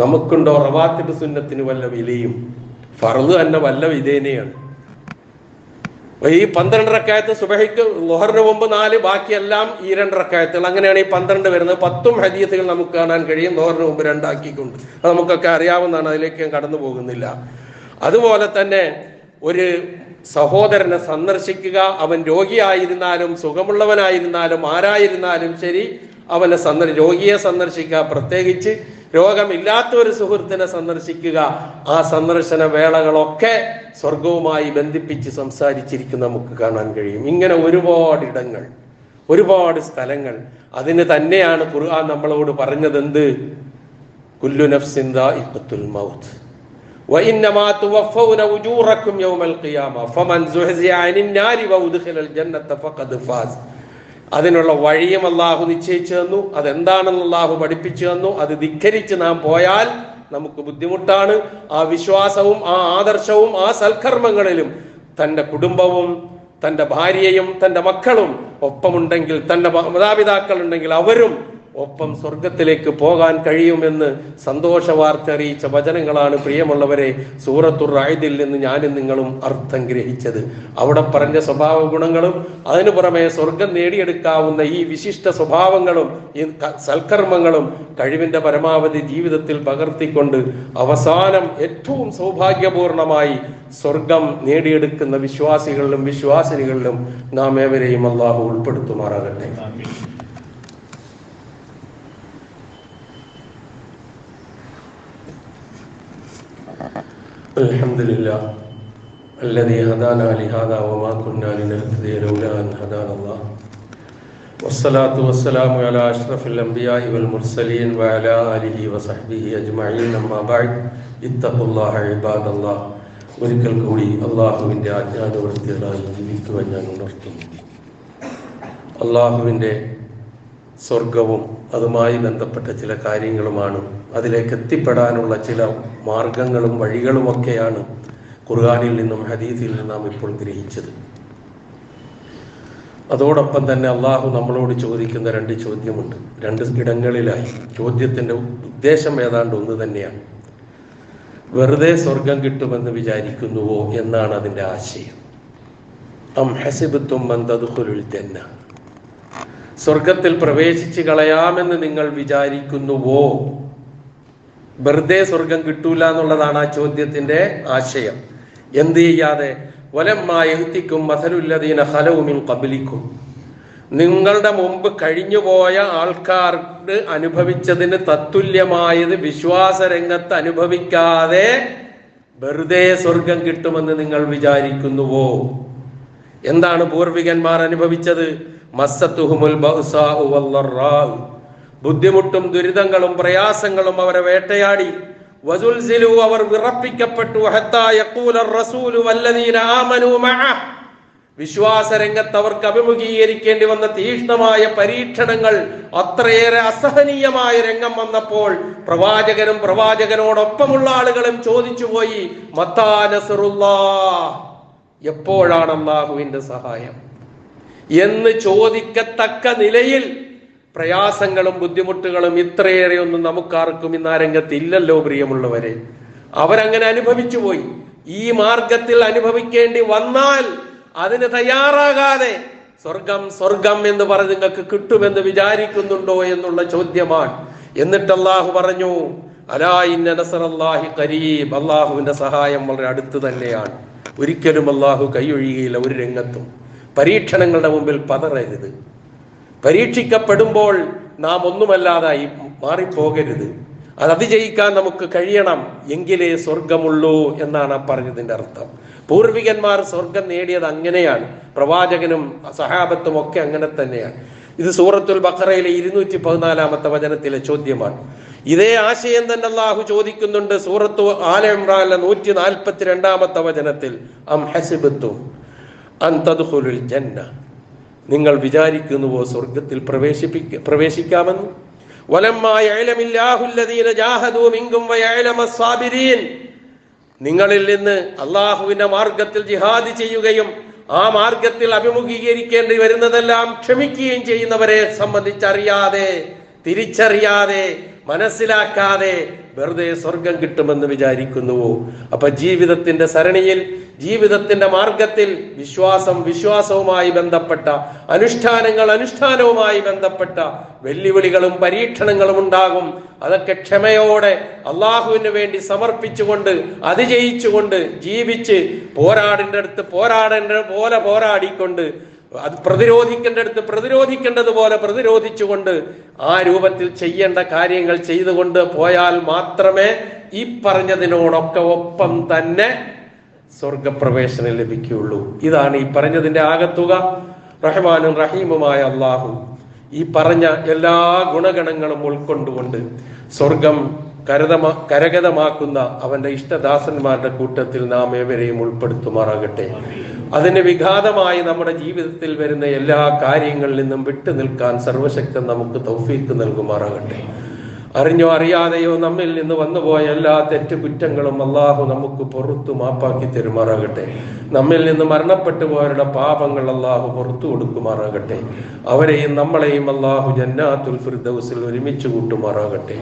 നമുക്കുണ്ടോ റവാത്തിബ് സുന്നത്തിന് വല്ല വിലയും? ഫർദ് തന്നെ വല്ല വിധേനയാണ്. ഈ 12 റക്അത്ത് സുബഹിക്ക് ളുഹറിന് മുമ്പ് 4, ബാക്കിയെല്ലാം ഈ 2 റക്അത്തുകൾ. അങ്ങനെയാണ് ഈ 12 വരുന്നത്. 10 ഹദീസുകൾ നമുക്ക് കാണാൻ കഴിയും ളുഹറിന് മുമ്പ് 2 ആക്കിക്കൊണ്ട്. അത് നമുക്കൊക്കെ അറിയാവുന്നതാണ്, അതിലേക്ക് ഞാൻ കടന്നു പോകുന്നില്ല. അതുപോലെ തന്നെ ഒരു സഹോദരനെ സന്ദർശിക്കുക, അവൻ രോഗിയായിരുന്നാലും സുഖമുള്ളവനായിരുന്നാലും ആരായിരുന്നാലും ശരി, രോഗിയെ സന്ദർശിക്കുക, പ്രത്യേകിച്ച് രോഗമില്ലാത്ത ഒരു സുഹൃത്തിനെ സന്ദർശിക്കുക. ആ സന്ദർശന വേളകളൊക്കെ സ്വർഗവുമായി ബന്ധിപ്പിച്ച് സംസാരിച്ചിരിക്കുന്ന നമുക്ക് കാണാൻ കഴിയും. ഇങ്ങനെ ഒരുപാട് ഇടങ്ങൾ, ഒരുപാട് സ്ഥലങ്ങൾ. അതിന് തന്നെയാണ് ഖുർആൻ നമ്മളോട് പറഞ്ഞതെന്ത്? കുല്ലു നഫ്സിൻ ദാഇഖത്തുൽ മൗത്ത് വഇന്നമാ തുവഫൗന ഉജൂറക്കും യൗമൽ ഖിയാമ ഫമൻ സുഹ്സിഅ അനിൻ നാരി വഉദ്ഖിലൽ ജന്നത ഫഖദ് ഫാസ്. അതിനുള്ള വഴിയും അള്ളാഹു നിശ്ചയിച്ചു തന്നു. അതെന്താണെന്ന് അള്ളാഹു പഠിപ്പിച്ചു തന്നു. അത് ധിക്കരിച്ച് നാം പോയാൽ നമുക്ക് ബുദ്ധിമുട്ടാണ്. ആ വിശ്വാസവും ആ ആദർശവും ആ സൽക്കർമ്മങ്ങളിലും തൻ്റെ കുടുംബവും തൻ്റെ ഭാര്യയും തൻ്റെ മക്കളും ഒപ്പമുണ്ടെങ്കിൽ, തൻ്റെ മാതാപിതാക്കൾ ഉണ്ടെങ്കിൽ അവരും ഒപ്പം സ്വർഗത്തിലേക്ക് പോകാൻ കഴിയുമെന്ന് സന്തോഷ വാർത്ത അറിയിച്ച വചനങ്ങളാണ് പ്രിയമുള്ളവരെ സൂറത്തുർ റഅദിൽ നിന്ന് ഞാനും നിങ്ങളും അർത്ഥം ഗ്രഹിച്ചത്. അവിടെ പറഞ്ഞ സ്വഭാവ ഗുണങ്ങളും അതിനു പുറമെ സ്വർഗം നേടിയെടുക്കാവുന്ന ഈ വിശിഷ്ട സ്വഭാവങ്ങളും ഈ സൽക്കർമ്മങ്ങളും കഴിവിന്റെ പരമാവധി ജീവിതത്തിൽ പകർത്തിക്കൊണ്ട് അവസാനം ഏറ്റവും സൗഭാഗ്യപൂർണമായി സ്വർഗം നേടിയെടുക്കുന്ന വിശ്വാസികളിലും വിശ്വാസിനികളിലും നാം ഏവരെയും അല്ലാഹു ഉൾപ്പെടുത്തുമാറാകട്ടെ. അൽഹംദുലില്ലാഹ് الذي هدانا لهذا وما كنا لنهتدي لولا أن هدانا الله والصلاة والسلام على أشرف الأنبياء والمرسلين وعلى آله وصحبه أجمعين أما بعد اتقوا الله عباد الله. ഒരിക്കൽ കൂടി അള്ളാഹുവിൻ്റെ ആജ്ഞാനുവർത്തികളായി ജീവിക്കുവാൻ ഞാൻ ഉണർത്തുന്നു. അള്ളാഹുവിൻ്റെ സ്വർഗവും അതുമായി ബന്ധപ്പെട്ട ചില കാര്യങ്ങളുമാണ്, അതിലേക്ക് എത്തിപ്പെടാനുള്ള ചില മാർഗങ്ങളും വഴികളുമൊക്കെയാണ് ഖുർആനിൽ നിന്നും ഹദീസിൽ നിന്നും നാം ഇപ്പോൾ ഗ്രഹിച്ചത്. അതോടൊപ്പം തന്നെ അള്ളാഹു നമ്മളോട് ചോദിക്കുന്ന രണ്ട് ചോദ്യമുണ്ട്, രണ്ട് ഇടങ്ങളിലായി. ചോദ്യത്തിൻ്റെ ഉദ്ദേശം ഏതാണ്ട് ഒന്ന് തന്നെയാണ്. വെറുതെ സ്വർഗം കിട്ടുമെന്ന് വിചാരിക്കുന്നുവോ എന്നാണ് അതിൻ്റെ ആശയം. അം ഹസിബ്തും അൻ തദ്ഖുലുൽ ജന്ന, സ്വർഗത്തിൽ പ്രവേശിച്ച് കളയാമെന്ന് നിങ്ങൾ വിചാരിക്കുന്നുവോ? വെറുതെ സ്വർഗം കിട്ടൂല എന്നുള്ളതാണ് ആ ചോദ്യത്തിന്റെ ആശയം. എന്ത് ചെയ്യാതെ? വലമ്മാ യഹ്തിക്കും മസലുല്ലദീന ഖലൗ മിൻ ഖബ്ലിക്കും, നിങ്ങളുടെ മുമ്പ് കഴിഞ്ഞുപോയ ആൾക്കാർക്ക് അനുഭവിച്ചതിന് തത്തുല്യമായത് വിശ്വാസരംഗത്ത് അനുഭവിക്കാതെ വെറുതെ സ്വർഗം കിട്ടുമെന്ന് നിങ്ങൾ വിചാരിക്കുന്നുവോ? എന്താണ് പൂർവികന്മാർ അനുഭവിച്ചത്? മസ്സത്തുഹുമുൽ ബഅ്സാഉ വല്ലറാഉ, ബുദ്ധിമുട്ടും ദുരിതങ്ങളും പ്രയാസങ്ങളും അവരെ വേട്ടയാടി. വസുൽസിലു, അവർ വിറപ്പിക്കപ്പെട്ടു. ഹത്താ യഖൂലർ റസൂലു വല്ലദീന ആമനൂ മഅഹ്, വിശ്വാസരംഗത്ത് അവർക്ക് അഭിമുഖീകരിക്കേണ്ടി വന്ന തീക്ഷ്ണമായ പരീക്ഷണങ്ങൾ, അത്രയേറെ അസഹനീയമായ രംഗം വന്നപ്പോൾ പ്രവാചകനും പ്രവാചകനോടൊപ്പമുള്ള ആളുകളും ചോദിച്ചുപോയി, മത്താ നസ്റുല്ലാഹ്, എപ്പോഴാണ് അല്ലാഹുവിന്റെ സഹായം എന്ന് ചോദിക്കത്തക്ക നിലയിൽ പ്രയാസങ്ങളും ബുദ്ധിമുട്ടുകളും ഇത്രയേറെ ഒന്നും നമുക്കാർക്കും ഇന്ന് ആ രംഗത്ത് ഇല്ലല്ലോ പ്രിയമുള്ളവരെ. അവരങ്ങനെ അനുഭവിച്ചു പോയി. ഈ മാർഗത്തിൽ അനുഭവിക്കേണ്ടി വന്നാൽ അതിന് തയ്യാറാകാതെ സ്വർഗം സ്വർഗം എന്ന് പറഞ്ഞ് നിങ്ങൾക്ക് കിട്ടുമെന്ന് വിചാരിക്കുന്നുണ്ടോ എന്നുള്ള ചോദ്യമാണ്. എന്നിട്ട് അല്ലാഹു പറഞ്ഞു, അലാ ഇന്ന നസ്റല്ലാഹി ഖരീബ്, അല്ലാഹുവിന്റെ സഹായം വളരെ അടുത്ത് തന്നെയാണ്. ഒരിക്കലും അല്ലാഹു കൈയൊഴിയുകയില്ല ഒരു രംഗത്തും. പരീക്ഷണങ്ങളുടെ മുമ്പിൽ പതറരുത്. പരീക്ഷിക്കപ്പെടുമ്പോൾ നാം ഒന്നുമല്ലാതായി മാറിപ്പോകരുത്. അത് അതിജയിക്കാൻ നമുക്ക് കഴിയണം, എങ്കിലേ സ്വർഗമുള്ളൂ എന്നാണ് പറഞ്ഞതിന്റെ അർത്ഥം. പൂർവികന്മാർ സ്വർഗം നേടിയത് അങ്ങനെയാണ്. പ്രവാചകനും സഹാബത്തും ഒക്കെ അങ്ങനെ തന്നെയാണ്. ഇത് സൂറത്തുൽ ബഖറയിലെ 214-ാമത്തെ വചനത്തിലെ ചോദ്യമാണ്. ഇതേ ആശയം തന്നെ അല്ലാഹു ചോദിക്കുന്നുണ്ട് സൂറത്തു ആല ഇംറാനിലെ 142-ാമത്തെ വചനത്തിൽ. അം ഹസിബ്തും അൻ തദ്ഖുലുൽ ജന്ന, നിങ്ങൾ വിചാരിക്കുന്നുവോ സ്വർഗത്തിൽ പ്രവേശിക്കാമെന്ന്? വലമ്മാ യഅലമില്ലാഹു അല്ലദീന ജാഹദൂ മിൻകും വയഅലമസ് സാബിരീൻ, നിങ്ങളിൽ നിന്ന് അല്ലാഹുവിന്റെ മാർഗത്തിൽ ജിഹാദ് ചെയ്യുകയും ആ മാർഗത്തിൽ അഭിമുഖീകരിക്കേണ്ടി വരുന്നതെല്ലാം ക്ഷമിക്കുകയും ചെയ്യുന്നവരെ സംബന്ധിച്ചറിയാതെ, തിരിച്ചറിയാതെ, മനസ്സിലാക്കാതെ വെറുതെ സ്വർഗം കിട്ടുമെന്ന് വിചാരിക്കുന്നുവോ? അപ്പൊ ജീവിതത്തിന്റെ സരണിയിൽ, ജീവിതത്തിന്റെ മാർഗത്തിൽ വിശ്വാസവുമായി ബന്ധപ്പെട്ട അനുഷ്ഠാനവുമായി ബന്ധപ്പെട്ട വെല്ലുവിളികളും പരീക്ഷണങ്ങളും ഉണ്ടാകും. അതൊക്കെ ക്ഷമയോടെ അള്ളാഹുവിന് വേണ്ടി സമർപ്പിച്ചുകൊണ്ട് അതിജയിച്ചുകൊണ്ട് ജീവിച്ച് പോരാടേണ്ട പോലെ പോരാടിക്കൊണ്ട്, അത് പ്രതിരോധിക്കേണ്ടതുപോലെ പ്രതിരോധിച്ചുകൊണ്ട് ആ രൂപത്തിൽ ചെയ്യേണ്ട കാര്യങ്ങൾ ചെയ്തുകൊണ്ട് പോയാൽ മാത്രമേ ഈ പറഞ്ഞതിനോടൊക്കെ ഒപ്പം തന്നെ സ്വർഗപ്രവേശനം ലഭിക്കുകയുള്ളൂ. ഇതാണ് ഈ പറഞ്ഞതിന്റെ ആകത്തുക. റഹ്മാനും റഹീമുമായ അള്ളാഹു ഈ പറഞ്ഞ എല്ലാ ഗുണഗണങ്ങളും ഉൾക്കൊണ്ടുകൊണ്ട് സ്വർഗം കരഗതമാക്കുന്ന അവന്റെ ഇഷ്ടദാസന്മാരുടെ കൂട്ടത്തിൽ നാം ഏവരെയും ഉൾപ്പെടുത്തുമാറാകട്ടെ. അതിന് വിഘാതമായി നമ്മുടെ ജീവിതത്തിൽ വരുന്ന എല്ലാ കാര്യങ്ങളിൽ നിന്നും വിട്ടു നിൽക്കാൻ സർവശക്തൻ നമുക്ക് തൗഫീക്ക് നൽകുമാറാകട്ടെ. അറിഞ്ഞോ അറിയാതെയോ നമ്മിൽ നിന്ന് വന്നുപോയ എല്ലാ തെറ്റുകുറ്റങ്ങളും അള്ളാഹു നമുക്ക് പുറത്തു മാപ്പാക്കി തരുമാറാകട്ടെ. നമ്മിൽ നിന്ന് മരണപ്പെട്ടു പോയവരുടെ പാപങ്ങൾ അള്ളാഹു പുറത്തു കൊടുക്കുമാറാകട്ടെ. അവരെയും നമ്മളെയും അള്ളാഹു ജന്നാത്തുൽ ഫിർദൗസിൽ ഒരുമിച്ച് കൂട്ടുമാറാകട്ടെ.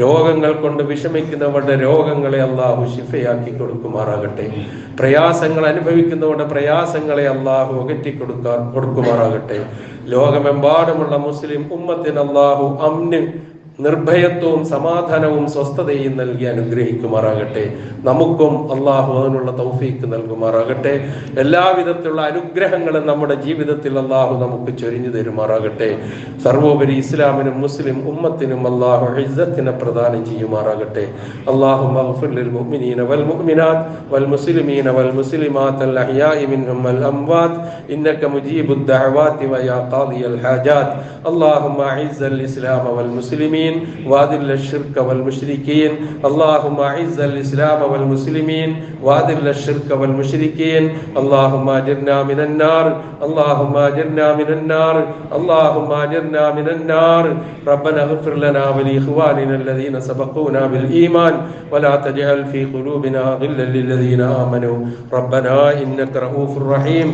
രോഗങ്ങൾ കൊണ്ട് വിഷമിക്കുന്നവരുടെ രോഗങ്ങളെ അള്ളാഹു ശിഫയാക്കി കൊടുക്കുമാറാകട്ടെ. പ്രയാസങ്ങൾ അനുഭവിക്കുന്നവരുടെ പ്രയാസങ്ങളെ അള്ളാഹു കൊടുക്കുമാറാകട്ടെ. ലോകമെമ്പാടുമുള്ള മുസ്ലിം ഉമ്മത്തിന് അള്ളാഹു അമ്ന്, നിർഭയത്വവും സമാധാനവും സ്വസ്ഥതയും നൽകി അനുഗ്രഹിക്കുമാറാകട്ടെ. നമുക്കും അള്ളാഹു അതിനുള്ള തൗഫീക്ക് നൽകുമാറാകട്ടെ. എല്ലാവിധത്തിലുള്ള അനുഗ്രഹങ്ങളും നമ്മുടെ ജീവിതത്തിൽ അള്ളാഹു നമുക്ക് ചൊരിഞ്ഞു തരുമാറാകട്ടെ. സർവോപരി ഇസ്ലാമിനും മുസ്ലിം ഉമ്മത്തിനും അള്ളാഹു ഇസ്സത്തിനെ പ്രദാനം ചെയ്യുമാറാകട്ടെ. അല്ലാഹുമ്മ ഗ്ഫിർ ലിൽ മുഅ്മിനീന വൽ മുഅ്മിനാത്ത് വൽ മുസ്ലിമീന വൽ മുസ്ലിമാത്ത് അൽ അഹ്യാഇ മിൻഹും വൽ അംവാത്ത് ഇന്നക മുജീബുദ് ദഅവാതി വയാ ഖാദിയൽ ഹാജാത്ത്. അല്ലാഹുമ്മ അഇസ്സൽ ഇസ്ലാമ വൽ മുസ്ലിമീൻ واذل الشرك والمشركين. اللهم اعز الاسلام والمسلمين واذل الشرك والمشركين. اللهم اجرنا من النار. اللهم اجرنا من النار. اللهم اجرنا من النار. ربنا اغفر لنا ولاخواننا الذين سبقونا بالايمان ولا تجعل في قلوبنا غلا للذين امنوا ربنا انك رؤوف رحيم.